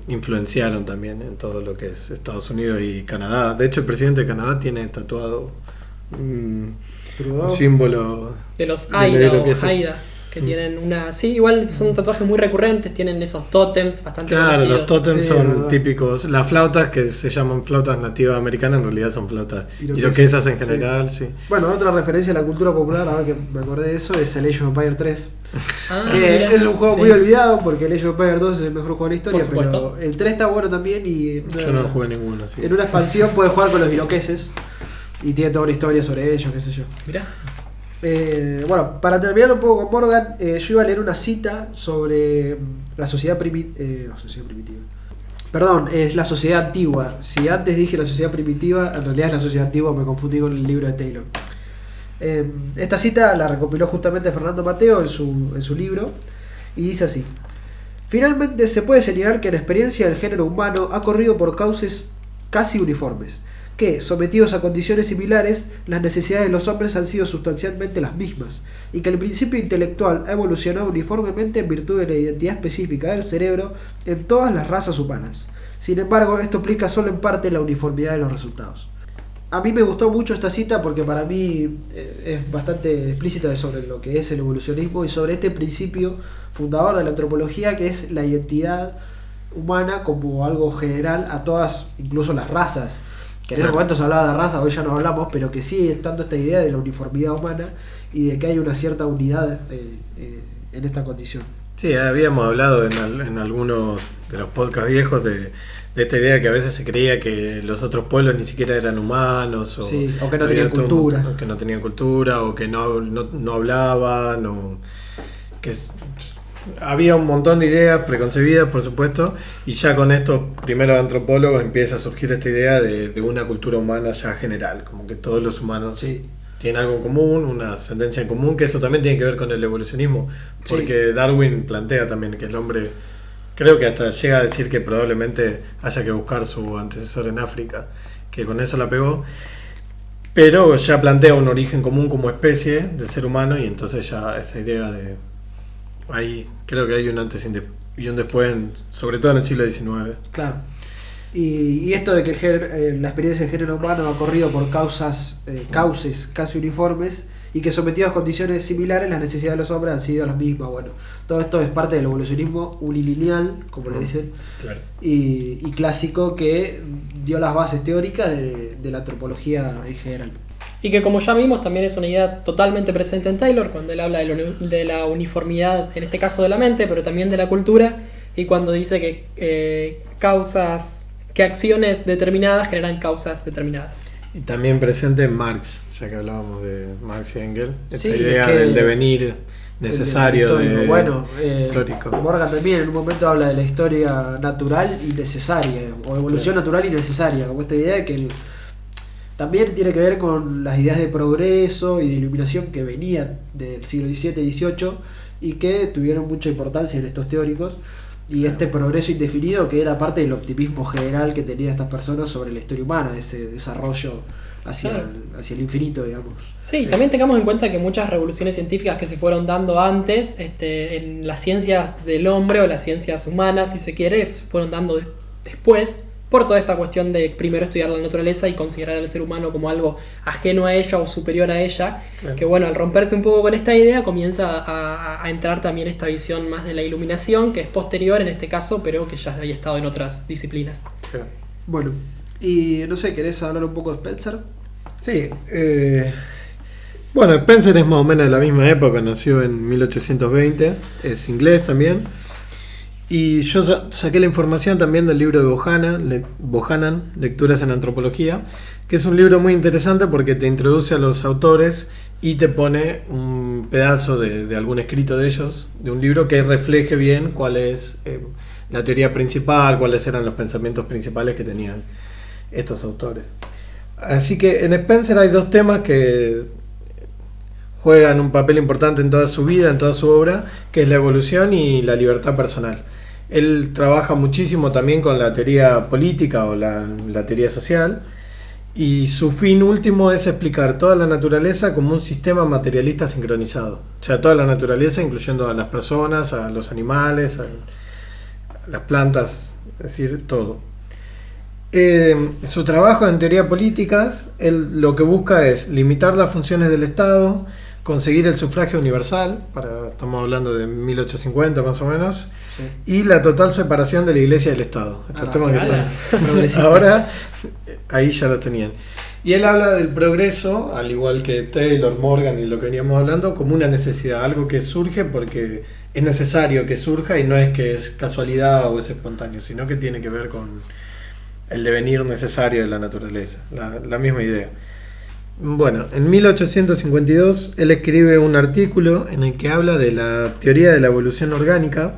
influenciaron también en todo lo que es Estados Unidos y Canadá. De hecho, el presidente de Canadá tiene tatuado un símbolo de los Aida o Haida, que tienen una... Sí, igual son tatuajes muy recurrentes, tienen esos tótems bastante conocidos. Los tótems son típicos. Las flautas, que se llaman flautas nativas americanas, en realidad son flautas iroquesas en general, sí. Bueno, otra referencia a la cultura popular, ahora que me acordé de eso, es el Age of Empires 3. Que es un juego muy olvidado, porque el Age of Empires 2 es el mejor juego de la historia, pero el 3 está bueno también. Y yo no jugué ninguno, sí. En una expansión puedes jugar con los iroqueses y tiene toda una historia sobre ellos, qué sé yo. Mirá. Bueno, para terminar un poco con Morgan, yo iba a leer una cita sobre la sociedad primitiva. Perdón, es la sociedad antigua. Si antes dije la sociedad primitiva, en realidad es la sociedad antigua, me confundí con el libro de Taylor. Esta cita la recopiló justamente Fernando Mateo en su libro, y dice así: finalmente se puede señalar que la experiencia del género humano ha corrido por cauces casi uniformes, que, sometidos a condiciones similares, las necesidades de los hombres han sido sustancialmente las mismas, y que el principio intelectual ha evolucionado uniformemente en virtud de la identidad específica del cerebro en todas las razas humanas. Sin embargo, esto explica solo en parte la uniformidad de los resultados. A mí me gustó mucho esta cita porque para mí es bastante explícita sobre lo que es el evolucionismo y sobre este principio fundador de la antropología, que es la identidad humana como algo general a todas, incluso las razas. Que en ese momento se hablaba de raza, hoy ya no hablamos, pero que sigue estando esta idea de la uniformidad humana y de que hay una cierta unidad en esta condición. Sí, habíamos hablado en algunos de los podcasts viejos de esta idea que a veces se creía que los otros pueblos ni siquiera eran humanos, o que no tenían cultura. O que no tenían cultura, o que no hablaban, o que había un montón de ideas preconcebidas, por supuesto, y ya con estos primeros antropólogos empieza a surgir esta idea de una cultura humana ya general, como que todos los humanos tienen algo en común, una ascendencia en común, que eso también tiene que ver con el evolucionismo, porque Darwin plantea también que el hombre, creo que hasta llega a decir que probablemente haya que buscar su antecesor en África, que con eso la pegó, pero ya plantea un origen común como especie del ser humano, y entonces ya esa idea de... Ahí creo que hay un antes y un después, sobre todo en el siglo XIX. Claro. Y esto de que la experiencia del género humano ha corrido por cauces casi uniformes y que sometidos a condiciones similares las necesidades de los hombres han sido las mismas. Bueno, todo esto es parte del evolucionismo unilineal, como le dicen, claro. y clásico, que dio las bases teóricas de la antropología en general. Y que, como ya vimos, también es una idea totalmente presente en Taylor, cuando él habla de la uniformidad, en este caso de la mente, pero también de la cultura, y cuando dice que acciones determinadas generan causas determinadas. Y también presente en Marx, ya que hablábamos de Marx y Engels, esta Sí, idea del devenir necesario histórico. de Bueno, histórico. Morgan también en un momento habla de la historia natural y necesaria, o evolución natural y necesaria, como esta idea de que también tiene que ver con las ideas de progreso y de iluminación que venían del siglo XVII y XVIII y que tuvieron mucha importancia en estos teóricos, y este progreso indefinido que era parte del optimismo general que tenían estas personas sobre la historia humana, ese desarrollo hacia el infinito, digamos. Sí, también tengamos en cuenta que muchas revoluciones científicas que se fueron dando antes, en las ciencias del hombre o las ciencias humanas, si se quiere, se fueron dando después, por toda esta cuestión de primero estudiar la naturaleza y considerar al ser humano como algo ajeno a ella o superior a ella, claro. Que bueno, al romperse un poco con esta idea comienza a entrar también esta visión más de la iluminación, que es posterior en este caso, pero que ya había estado en otras disciplinas. Claro. Bueno, y no sé, ¿querés hablar un poco de Spencer? Sí, bueno, Spencer es más o menos de la misma época, nació en 1820, es inglés también. Y yo saqué la información también del libro de Bohannan, Lecturas en Antropología, que es un libro muy interesante porque te introduce a los autores y te pone un pedazo de algún escrito de ellos, de un libro que refleje bien cuál es la teoría principal, cuáles eran los pensamientos principales que tenían estos autores. Así que en Spencer hay dos temas que juegan un papel importante en toda su vida, en toda su obra, que es la evolución y la libertad personal. Él trabaja muchísimo también con la teoría política o la teoría social, y su fin último es explicar toda la naturaleza como un sistema materialista sincronizado. O sea, toda la naturaleza, incluyendo a las personas, a los animales, a las plantas, es decir, todo. Su trabajo en teoría política, él lo que busca es limitar las funciones del Estado, conseguir el sufragio universal, estamos hablando de 1850 más o menos, sí. Y la total separación de la Iglesia y del Estado. Estos temas que están ahora, ahí ya lo tenían. Y él habla del progreso, al igual que Taylor, Morgan y lo que veníamos hablando, como una necesidad, algo que surge porque es necesario que surja y no es que es casualidad o es espontáneo, sino que tiene que ver con el devenir necesario de la naturaleza, la misma idea. Bueno, en 1852 él escribe un artículo en el que habla de la teoría de la evolución orgánica,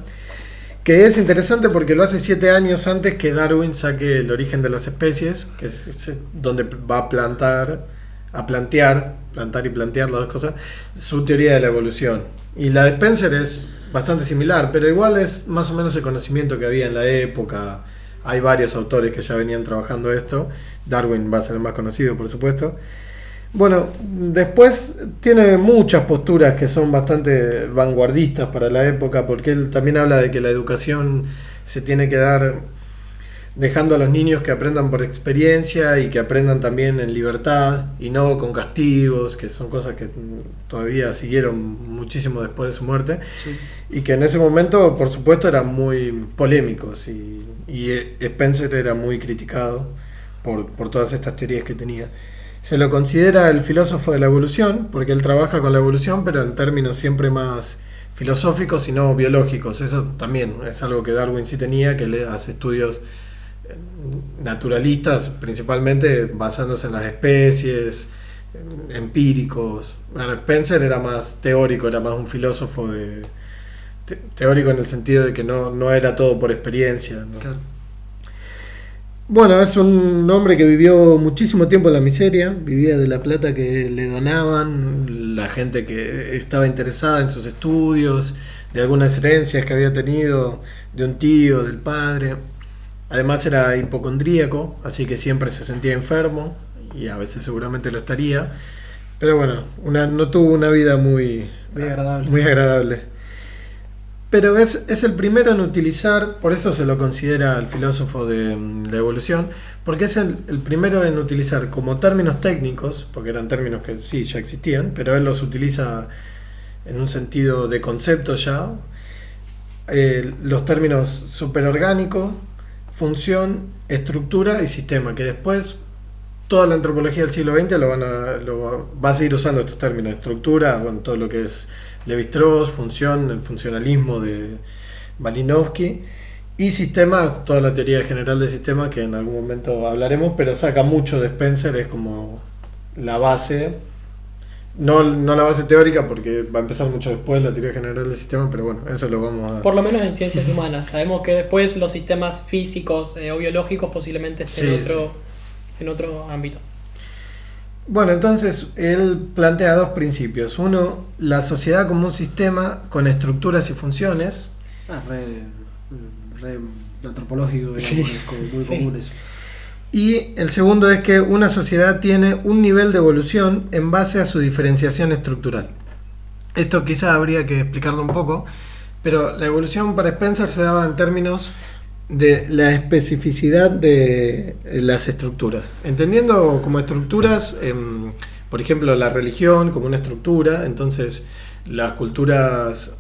que es interesante porque lo hace 7 años antes que Darwin saque El origen de las especies, que es donde va a plantar y plantear las dos cosas, su teoría de la evolución. Y la de Spencer es bastante similar, pero igual es más o menos el conocimiento que había en la época. Hay varios autores que ya venían trabajando esto. Darwin va a ser el más conocido, por supuesto. Bueno, después tiene muchas posturas que son bastante vanguardistas para la época, porque él también habla de que la educación se tiene que dar dejando a los niños que aprendan por experiencia y que aprendan también en libertad y no con castigos, que son cosas que todavía siguieron muchísimo después de su muerte, sí. Y que en ese momento, por supuesto, eran muy polémicos y Spencer era muy criticado por todas estas teorías que tenía. Se lo considera el filósofo de la evolución, porque él trabaja con la evolución, pero en términos siempre más filosóficos y no biológicos. Eso también es algo que Darwin sí tenía, que le hace estudios naturalistas, principalmente basándose en las especies, empíricos. Bueno, Spencer era más teórico, era más un filósofo teórico en el sentido de que no era todo por experiencia, ¿no? Claro. Bueno, es un hombre que vivió muchísimo tiempo en la miseria, vivía de la plata que le donaban, la gente que estaba interesada en sus estudios, de algunas herencias que había tenido de un tío, del padre. Además era hipocondríaco, así que siempre se sentía enfermo y a veces seguramente lo estaría. Pero bueno, no tuvo una vida muy agradable. Pero es el primero en utilizar, por eso se lo considera el filósofo de la evolución, porque es el primero en utilizar como términos técnicos, porque eran términos que sí ya existían, pero él los utiliza en un sentido de concepto ya, los términos superorgánico, función, estructura y sistema, que después toda la antropología del siglo XX va a seguir usando estos términos, estructura, bueno, todo lo que es Lévi-Strauss, función, el funcionalismo de Malinowski, y sistemas, toda la teoría general de sistemas que en algún momento hablaremos, pero saca mucho de Spencer, es como la base No la base teórica porque va a empezar mucho después la teoría general del sistema, pero bueno, eso lo vamos a... Por lo menos en ciencias humanas. Sabemos que después los sistemas físicos o biológicos posiblemente estén en otro ámbito. Bueno, entonces él plantea dos principios. Uno, la sociedad como un sistema con estructuras y funciones. Re antropológico, digamos, Sí. es como muy común eso. Y el segundo es que una sociedad tiene un nivel de evolución en base a su diferenciación estructural. Esto quizá habría que explicarlo un poco, pero la evolución para Spencer se daba en términos de la especificidad de las estructuras. Entendiendo como estructuras, por ejemplo, la religión como una estructura, entonces las culturas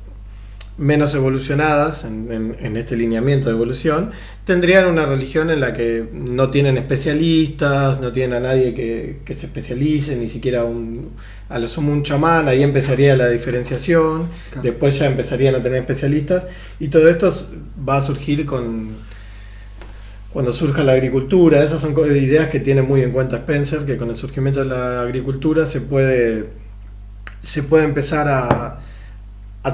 menos evolucionadas en este lineamiento de evolución tendrían una religión en la que no tienen especialistas, no tienen a nadie que se especialice, ni siquiera a lo sumo un chamán. Ahí empezaría la diferenciación, Claro. después ya empezarían a tener especialistas, y todo esto va a surgir cuando surja la agricultura. Esas son ideas que tiene muy en cuenta Spencer, que con el surgimiento de la agricultura se puede empezar a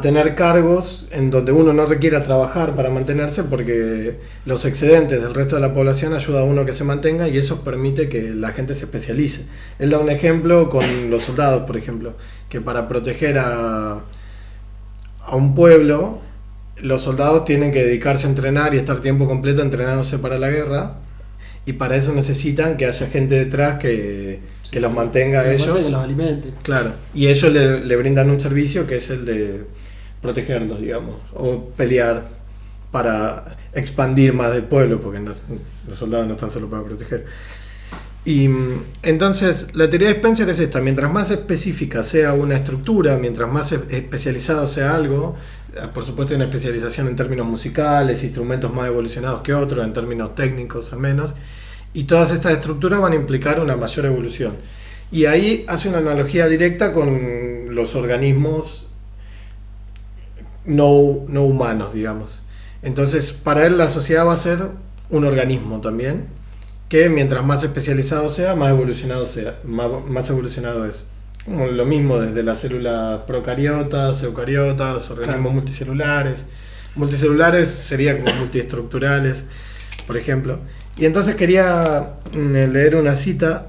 tener cargos en donde uno no requiera trabajar para mantenerse, porque los excedentes del resto de la población ayuda a uno que se mantenga, y eso permite que la gente se especialice. Él da un ejemplo con los soldados, por ejemplo, que para proteger a un pueblo, los soldados tienen que dedicarse a entrenar y estar tiempo completo entrenándose para la guerra, y para eso necesitan que haya gente detrás que los mantenga a ellos. Que los alimente. Claro, y ellos le brindan un servicio que es el de protegerlos, digamos, o pelear para expandir más del pueblo, porque los soldados no están solo para proteger. Y entonces la teoría de Spencer es esta: mientras más específica sea una estructura, mientras más especializado sea algo, por supuesto hay una especialización en términos musicales, instrumentos más evolucionados que otros, en términos técnicos al menos, y todas estas estructuras van a implicar una mayor evolución. Y ahí hace una analogía directa con los organismos no humanos, digamos. Entonces, para él la sociedad va a ser un organismo también, que mientras más especializado sea, más evolucionado es. Como lo mismo desde las células procariotas, eucariotas, organismos Claro. multicelulares. Multicelulares sería como multiestructurales, por ejemplo. Y entonces quería leer una cita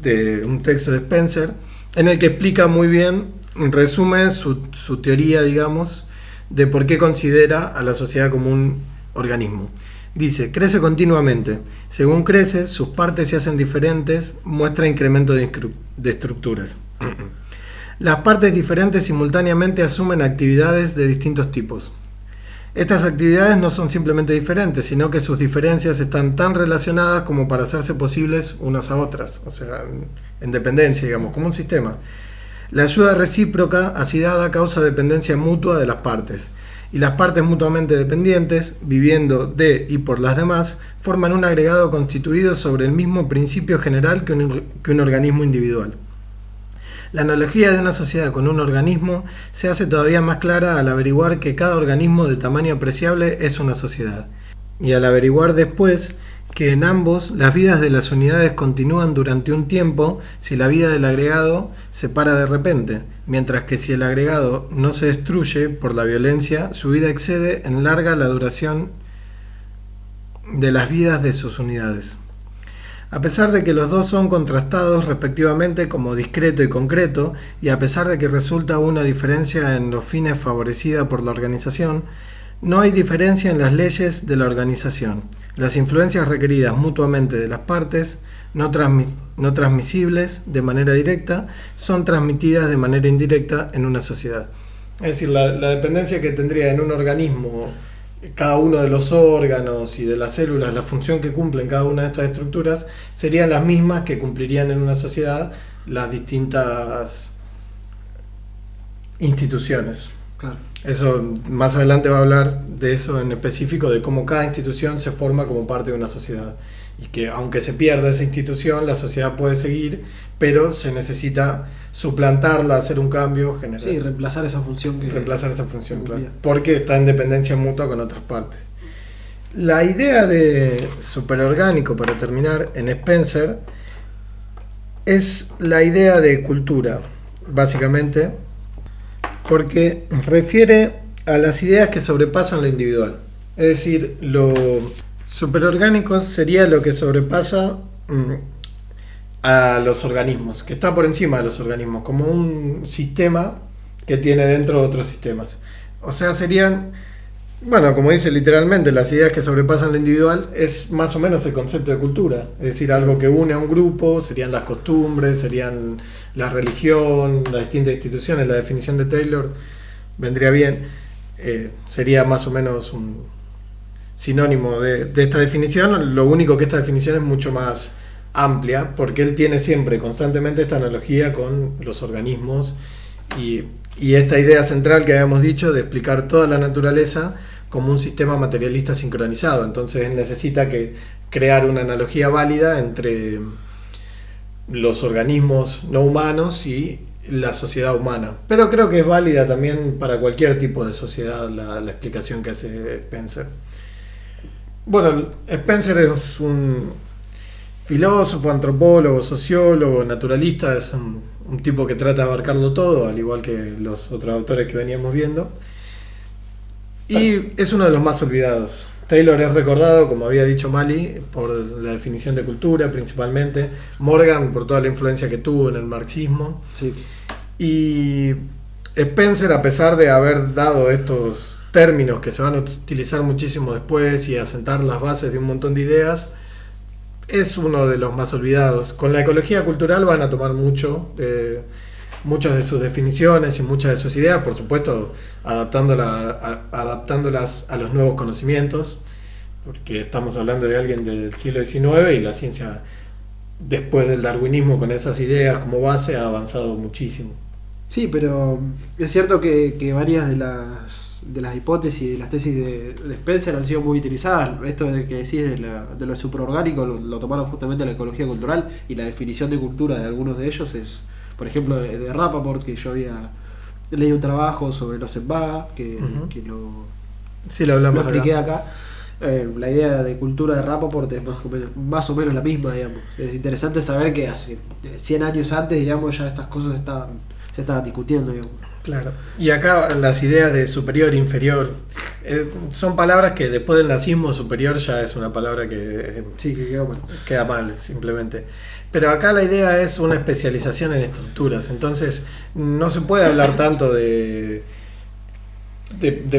de un texto de Spencer en el que explica muy bien, resume su teoría, digamos, de por qué considera a la sociedad como un organismo. Dice: crece continuamente. Según crece, sus partes se hacen diferentes, muestra incremento de estructuras. Las partes diferentes simultáneamente asumen actividades de distintos tipos. Estas actividades no son simplemente diferentes, sino que sus diferencias están tan relacionadas como para hacerse posibles unas a otras, o sea, en dependencia, digamos, como un sistema. La ayuda recíproca así dada causa dependencia mutua de las partes, y las partes mutuamente dependientes, viviendo de y por las demás, forman un agregado constituido sobre el mismo principio general que un organismo individual. La analogía de una sociedad con un organismo se hace todavía más clara al averiguar que cada organismo de tamaño apreciable es una sociedad, y al averiguar después que en ambos las vidas de las unidades continúan durante un tiempo si la vida del agregado se para de repente, mientras que si el agregado no se destruye por la violencia, su vida excede en larga la duración de las vidas de sus unidades. A pesar de que los dos son contrastados respectivamente como discreto y concreto, y a pesar de que resulta una diferencia en los fines favorecida por la organización, no hay diferencia en las leyes de la organización. Las influencias requeridas mutuamente de las partes, no transmisibles de manera directa, son transmitidas de manera indirecta en una sociedad. Es decir, la dependencia que tendría en un organismo cada uno de los órganos y de las células, la función que cumplen cada una de estas estructuras, serían las mismas que cumplirían en una sociedad las distintas instituciones. Claro. Eso, más adelante va a hablar de eso en específico, de cómo cada institución se forma como parte de una sociedad. Y que aunque se pierda esa institución, la sociedad puede seguir, pero se necesita suplantarla, hacer un cambio general. Sí, reemplazar esa función Reemplazar esa función, claro. cumplía. Porque está en dependencia mutua con otras partes. La idea de superorgánico, para terminar, en Spencer, es la idea de cultura. básicamente, porque refiere a las ideas que sobrepasan lo individual. Es decir, lo superorgánico sería lo que sobrepasa a los organismos, que está por encima de los organismos, como un sistema que tiene dentro otros sistemas. O sea, serían, bueno, como dice literalmente, las ideas que sobrepasan lo individual es más o menos el concepto de cultura. Es decir, algo que une a un grupo, serían las costumbres, serían la religión, las distintas instituciones. La definición de Taylor vendría bien. Sería más o menos un sinónimo de esta definición. Lo único que esta definición es mucho más amplia, porque él tiene siempre, constantemente, esta analogía con los organismos y esta idea central que habíamos dicho de explicar toda la naturaleza como un sistema materialista sincronizado. Entonces él necesita crear una analogía válida entre los organismos no humanos y la sociedad humana. Pero creo que es válida también para cualquier tipo de sociedad la explicación que hace Spencer. Bueno, Spencer es un filósofo, antropólogo, sociólogo, naturalista, es un tipo que trata de abarcarlo todo, al igual que los otros autores que veníamos viendo. Y es uno de los más olvidados. Taylor es recordado, como había dicho Mali, por la definición de cultura principalmente. Morgan por toda la influencia que tuvo en el marxismo. Sí. Y Spencer, a pesar de haber dado estos términos que se van a utilizar muchísimo después y asentar las bases de un montón de ideas, es uno de los más olvidados. Con la ecología cultural van a tomar muchas de sus definiciones y muchas de sus ideas, por supuesto, adaptándolas a los nuevos conocimientos, porque estamos hablando de alguien del siglo XIX y la ciencia, después del darwinismo, con esas ideas como base, ha avanzado muchísimo. Sí, pero es cierto que varias de las hipótesis y de las tesis de Spencer han sido muy utilizadas. Esto de que decís de lo superorgánico lo tomaron justamente la ecología cultural, y la definición de cultura de algunos de ellos es, por ejemplo, de Rappaport, que yo había leído un trabajo sobre los Embaga, que Sí, lo expliqué acá. La idea de cultura de Rappaport es más o menos la misma, digamos. Es interesante saber que hace 100 años antes, digamos, ya estas cosas se estaban discutiendo, digamos. Claro. Y acá las ideas de superior, inferior, son palabras que después del nazismo, superior ya es una palabra que Sí, que quedó mal. queda mal, simplemente. Pero acá la idea es una especialización en estructuras. Entonces no se puede hablar tanto de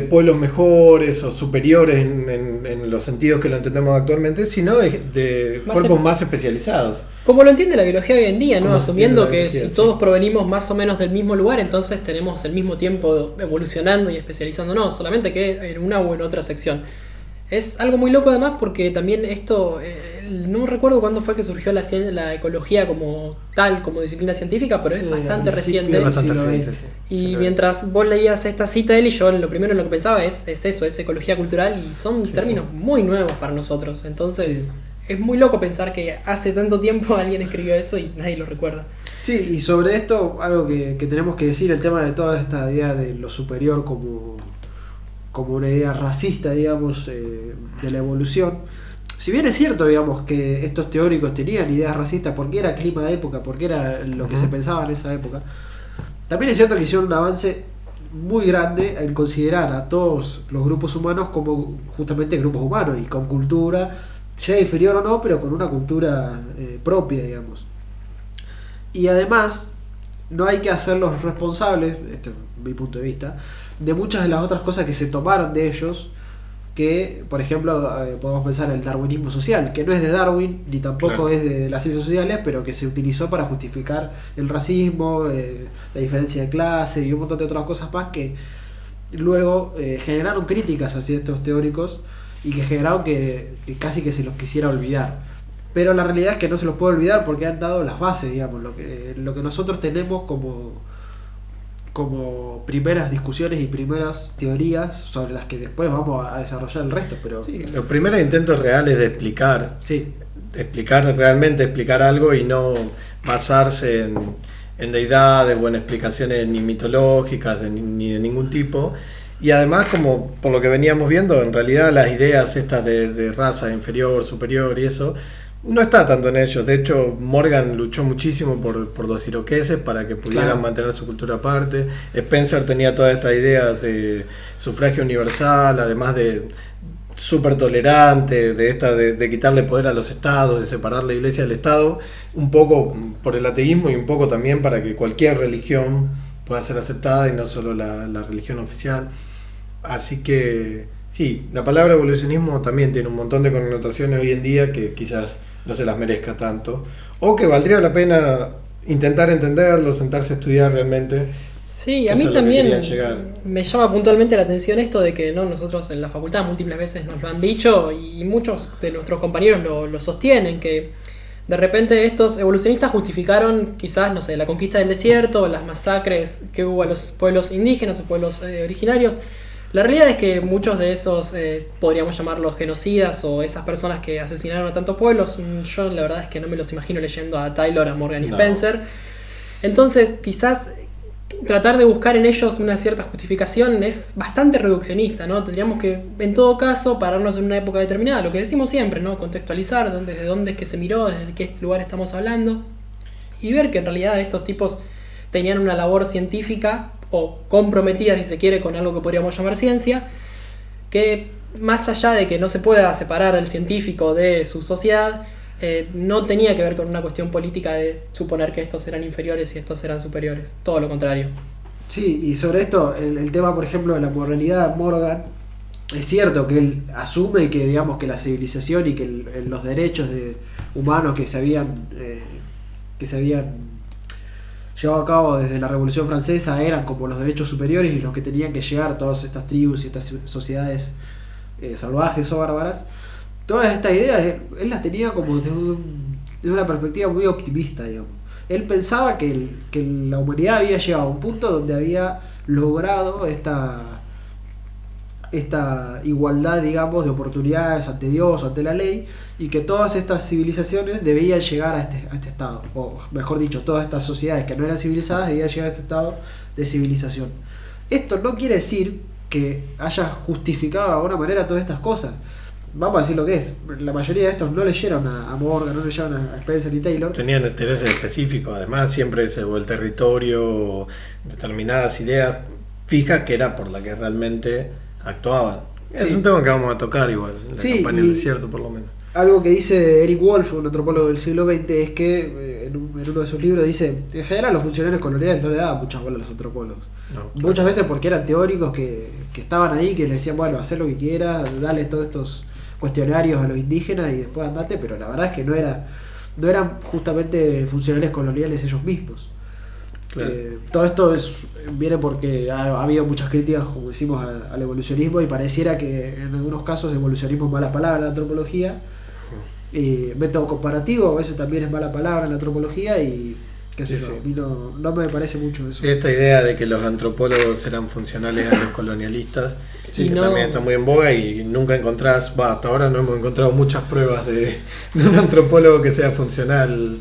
pueblos mejores o superiores en los sentidos que lo entendemos actualmente, sino de cuerpos más especializados. Como lo entiende la biología hoy en día, ¿no? Como se Asumiendo entiende la que biología, si todos sí. provenimos más o menos del mismo lugar, entonces tenemos el mismo tiempo evolucionando y especializándonos, solamente que en una o en otra sección. Es algo muy loco además, porque también esto, no recuerdo cuándo fue que surgió la ecología como tal, como disciplina científica, pero es bastante reciente. Es bastante Sí, reciente, sí. Y mientras vos leías esta cita de él, y yo lo primero en lo que pensaba es eso, es ecología cultural, y son términos muy nuevos para nosotros. Entonces es muy loco pensar que hace tanto tiempo alguien escribió eso y nadie lo recuerda. Sí, y sobre esto, algo que tenemos que decir, el tema de toda esta idea de lo superior como una idea racista, digamos, de la evolución. Si bien es cierto, digamos, que estos teóricos tenían ideas racistas porque era clima de época, porque era lo que se pensaba en esa época, también es cierto que hicieron un avance muy grande en considerar a todos los grupos humanos como justamente grupos humanos y con cultura, sea inferior o no, pero con una cultura propia, digamos. Y además, no hay que hacerlos responsables, este es mi punto de vista, de muchas de las otras cosas que se tomaron de ellos, que, por ejemplo, podemos pensar en el darwinismo social, que no es de Darwin, ni tampoco es de las ciencias sociales, pero que se utilizó para justificar el racismo, la diferencia de clase y un montón de otras cosas más que luego generaron críticas hacia estos teóricos y que generaron que casi que se los quisiera olvidar. Pero la realidad es que no se los puede olvidar porque han dado las bases, digamos, lo que nosotros tenemos como primeras discusiones y primeras teorías sobre las que después vamos a desarrollar el resto. Pero Sí, los primeros intentos reales de explicar, realmente explicar algo y no basarse en deidades o en explicaciones ni mitológicas ni de ningún tipo. Y además, como por lo que veníamos viendo, en realidad las ideas estas de raza inferior, superior y eso, No está tanto en ellos. De hecho, Morgan luchó muchísimo por los iroqueses para que pudieran Claro. mantener su cultura aparte. Spencer tenía toda esta idea de sufragio universal, además de súper tolerante, de quitarle poder a los estados, de separar la iglesia del estado, un poco por el ateísmo y un poco también para que cualquier religión pueda ser aceptada y no solo la religión oficial. Así que sí, la palabra evolucionismo también tiene un montón de connotaciones hoy en día que quizás no se las merezca tanto, o que valdría la pena intentar entenderlo, sentarse a estudiar realmente. Sí, a Eso mí es lo que también quería llegar. me llama puntualmente la atención esto de que no nosotros en la facultad múltiples veces nos lo han dicho y muchos de nuestros compañeros lo sostienen, que de repente estos evolucionistas justificaron quizás, no sé, la conquista del desierto, las masacres que hubo a los pueblos indígenas o pueblos originarios. La realidad es que muchos de esos podríamos llamarlos genocidas o esas personas que asesinaron a tantos pueblos, yo la verdad es que no me los imagino leyendo a Taylor, a Morgan y No. Spencer. Entonces quizás tratar de buscar en ellos una cierta justificación es bastante reduccionista, ¿no? Tendríamos que, en todo caso, pararnos en una época determinada, lo que decimos siempre, ¿no? Contextualizar desde dónde es que se miró, desde qué lugar estamos hablando, y ver que en realidad estos tipos tenían una labor científica, o comprometida, si se quiere, con algo que podríamos llamar ciencia, que más allá de que no se pueda separar el científico de su sociedad, no tenía que ver con una cuestión política de suponer que estos eran inferiores y estos eran superiores. Todo lo contrario. Sí, y sobre esto, el tema, por ejemplo, de la moralidad de Morgan, es cierto que él asume que, digamos, que la civilización y que los derechos humanos que se habían llevado a cabo desde la Revolución Francesa eran como los derechos superiores y los que tenían que llegar todas estas tribus y estas sociedades salvajes o bárbaras. Todas estas ideas él las tenía como desde una perspectiva muy optimista, digamos. Él pensaba que la humanidad había llegado a un punto donde había logrado esta igualdad, digamos, de oportunidades ante Dios, ante la ley, y que todas estas civilizaciones debían llegar a este estado, o mejor dicho, todas estas sociedades que no eran civilizadas debían llegar a este estado de civilización. Esto no quiere decir que haya justificado de alguna manera todas estas cosas. Vamos a decir lo que es. La mayoría de estos no leyeron a Morgan, no leyeron a Spencer y Taylor. Tenían intereses específicos, además siempre o el territorio, o determinadas ideas fijas que era por la que realmente actuaban. Es Sí. un tema que vamos a tocar igual, en la Sí, campaña y- del desierto por lo menos. Algo que dice Eric Wolf, un antropólogo del siglo XX, es que en uno de sus libros dice, en general los funcionarios coloniales no le daban mucha bola a los antropólogos. No, Muchas veces porque eran teóricos que estaban ahí, que le decían, bueno, haz lo que quieras, dale todos estos cuestionarios a los indígenas y después andate, pero la verdad es que no eran justamente funcionarios coloniales ellos mismos. Claro. Todo esto viene porque ha habido muchas críticas, como decimos, al evolucionismo, y pareciera que en algunos casos evolucionismo es mala palabra en la antropología. Método comparativo a veces también es mala palabra en la antropología y qué sé Sí, yo, sí. a mí no me parece mucho eso. Esta idea de que los antropólogos eran funcionales a los colonialistas, Y que no- también está muy en boga y nunca encontrás, hasta ahora no hemos encontrado muchas pruebas de un antropólogo que sea funcional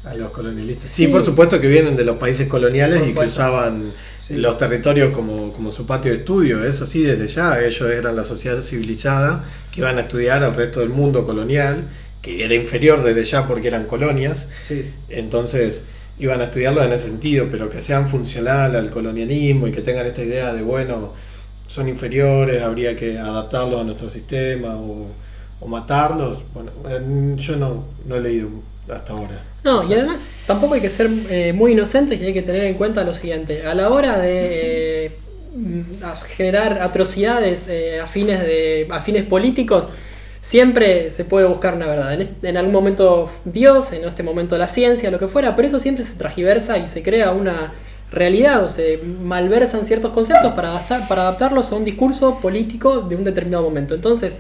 a los colonialistas. Sí, Sí. por supuesto que vienen de los países coloniales Por y que supuesto. usaban Sí. los territorios como su patio de estudio, eso sí, desde ya, ellos eran la sociedad civilizada que iban a estudiar al resto del mundo colonial, que era inferior desde ya porque eran colonias. Sí. Entonces iban a estudiarlo en ese sentido, pero que sean funcional al colonialismo y que tengan esta idea de, bueno, son inferiores, habría que adaptarlos a nuestro sistema o matarlos. Bueno, yo no he leído hasta ahora. No, y además tampoco hay que ser muy inocentes y hay que tener en cuenta lo siguiente. A la hora de generar atrocidades a fines políticos, siempre se puede buscar una verdad. En algún momento Dios, en este momento la ciencia, lo que fuera, pero eso siempre se transgiversa y se crea una realidad o se malversan ciertos conceptos para adaptarlos a un discurso político de un determinado momento. Entonces,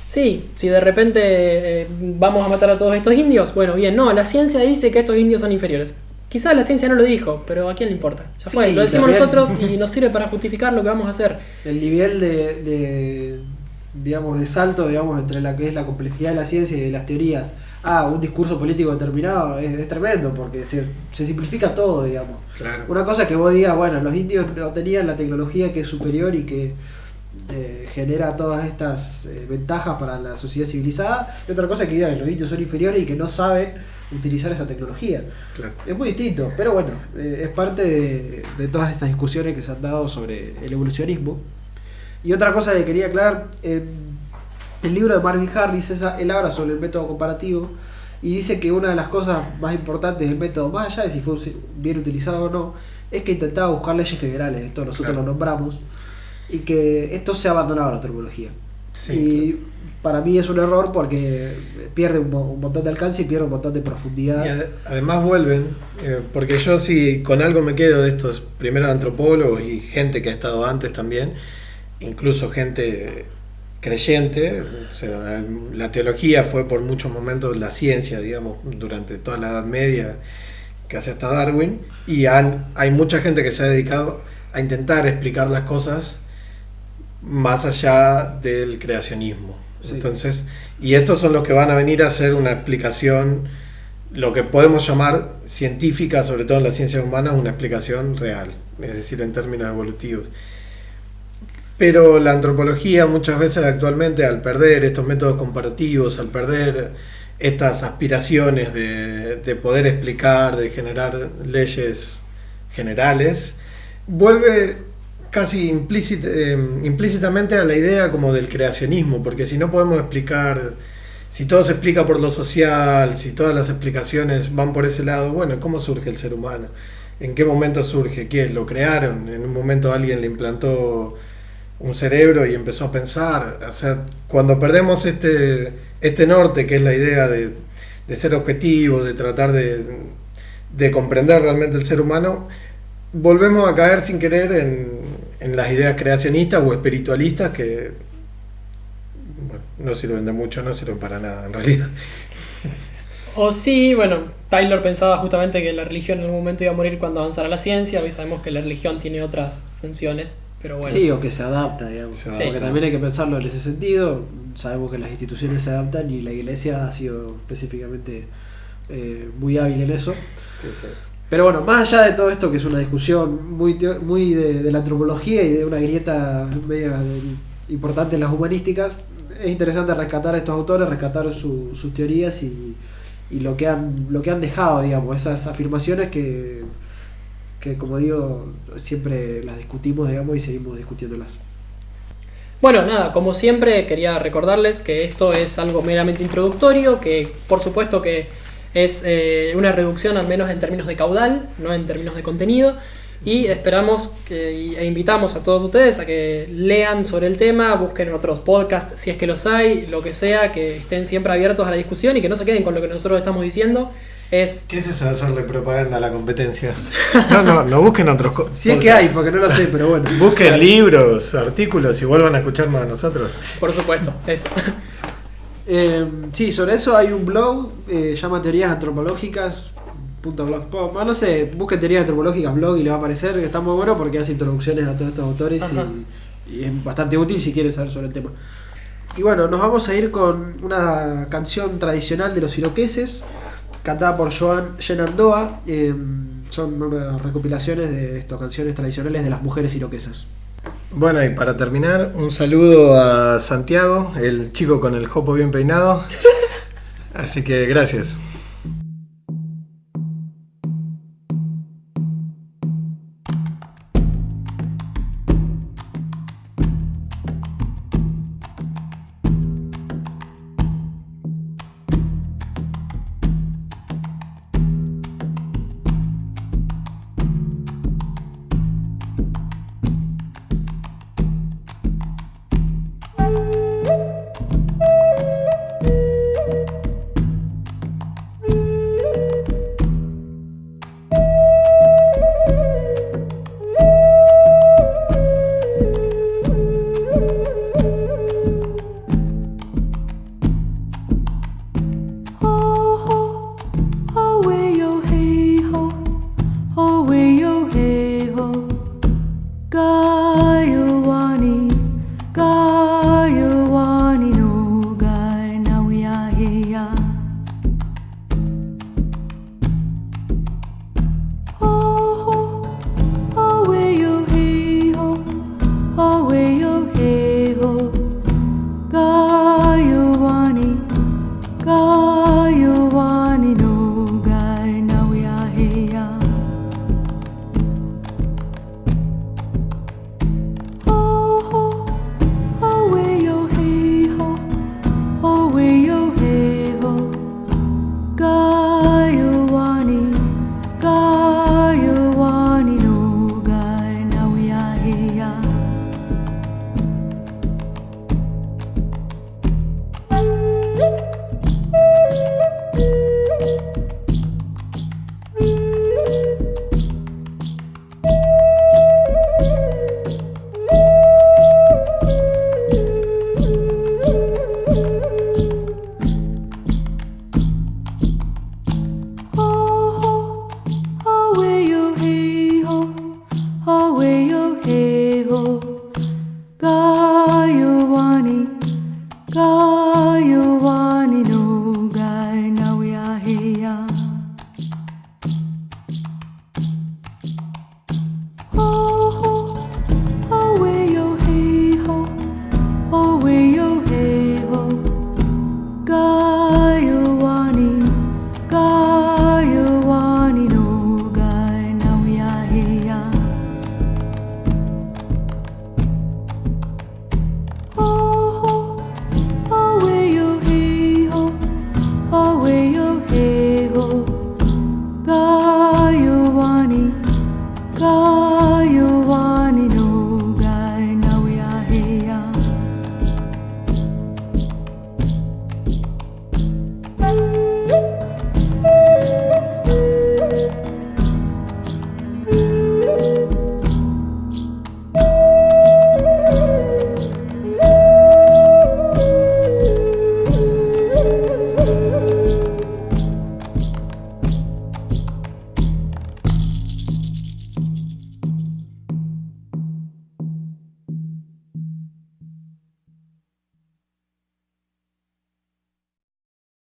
sí, si de repente vamos a matar a todos estos indios, bueno, bien, no, la ciencia dice que estos indios son inferiores. Quizás la ciencia no lo dijo, pero ¿a quién le importa? Ya Sí, fue, lo decimos también- nosotros y nos sirve para justificar lo que vamos a hacer. El nivel digamos, de salto, digamos, entre la que es la complejidad de la ciencia y de las teorías a un discurso político determinado es tremendo, porque se simplifica todo, digamos. Claro. Una cosa es que vos digas, bueno, los indios no tenían la tecnología que es superior y que genera todas estas ventajas para la sociedad civilizada, y otra cosa es que diga que los indios son inferiores y que no saben utilizar esa tecnología. Claro. Es muy distinto, pero bueno, es parte de todas estas discusiones que se han dado sobre el evolucionismo. Y otra cosa que quería aclarar, el libro de Marvin Harris, él habla sobre el método comparativo y dice que una de las cosas más importantes del método, más allá de si fue bien utilizado o no, es que intentaba buscar leyes generales. Esto nosotros lo nombramos, y que esto se ha abandonado la antropología. Sí, Y para mí es un error porque pierde un montón de alcance y pierde un montón de profundidad. Y además vuelven, porque yo si con algo me quedo de estos primeros antropólogos y gente que ha estado antes también, incluso gente creyente, o sea, la teología fue por muchos momentos la ciencia, digamos, durante toda la Edad Media, casi hasta Darwin, y hay mucha gente que se ha dedicado a intentar explicar las cosas más allá del creacionismo. Sí. Entonces, y estos son los que van a venir a hacer una explicación, lo que podemos llamar científica, sobre todo en las ciencias humanas, una explicación real, es decir, en términos evolutivos. Pero la antropología muchas veces actualmente, al perder estos métodos comparativos, al perder estas aspiraciones de poder explicar, de generar leyes generales, vuelve casi implícitamente a la idea como del creacionismo, porque si no podemos explicar, si todo se explica por lo social, si todas las explicaciones van por ese lado, bueno, ¿cómo surge el ser humano? ¿En qué momento surge? ¿Qué? ¿Lo crearon? ¿En un momento alguien le implantó un cerebro y empezó a pensar? O sea, cuando perdemos este norte, que es la idea de ser objetivo, de tratar de comprender realmente el ser humano, volvemos a caer sin querer en las ideas creacionistas o espiritualistas que, bueno, no sirven de mucho, no sirven para nada en realidad. O sí, bueno, Taylor pensaba justamente que la religión en algún momento iba a morir cuando avanzara la ciencia. Hoy sabemos que la religión tiene otras funciones, pero bueno. Sí, o que se adapta, digamos. Se Porque adapta. también hay que pensarlo en ese sentido. Sabemos que las instituciones se adaptan y la iglesia ha sido específicamente muy hábil en eso. Pero bueno, más allá de todo esto, que es una discusión muy de la antropología y de una grieta media importante en las humanísticas, es interesante rescatar a estos autores, rescatar sus teorías y lo que han dejado, digamos, esas afirmaciones que como digo, siempre las discutimos, digamos, y seguimos discutiéndolas. Bueno, nada, como siempre quería recordarles que esto es algo meramente introductorio, que por supuesto que es una reducción al menos en términos de caudal, no en términos de contenido, y esperamos e invitamos a todos ustedes a que lean sobre el tema, busquen otros podcasts si es que los hay, lo que sea, que estén siempre abiertos a la discusión y que no se queden con lo que nosotros estamos diciendo. ¿Qué es eso de hacerle propaganda a la competencia? No busquen otros Si es que hay, porque no lo sé, pero bueno. Busquen libros, artículos y vuelvan a escucharnos a nosotros. Por supuesto, eso. Sí, sobre eso hay un blog, llama Teorías Antropológicas .blogspot. No sé, busquen Teorías Antropológicas blog y le va a aparecer, que está muy bueno porque hace introducciones a todos estos autores y es bastante útil si quieren saber sobre el tema. Y bueno, nos vamos a ir con una canción tradicional de los iroqueses, cantada por Joan Shenandoah. Son unas recopilaciones de estas canciones tradicionales de las mujeres iroquesas. Bueno, y para terminar, un saludo a Santiago, el chico con el jopo bien peinado. Así que gracias.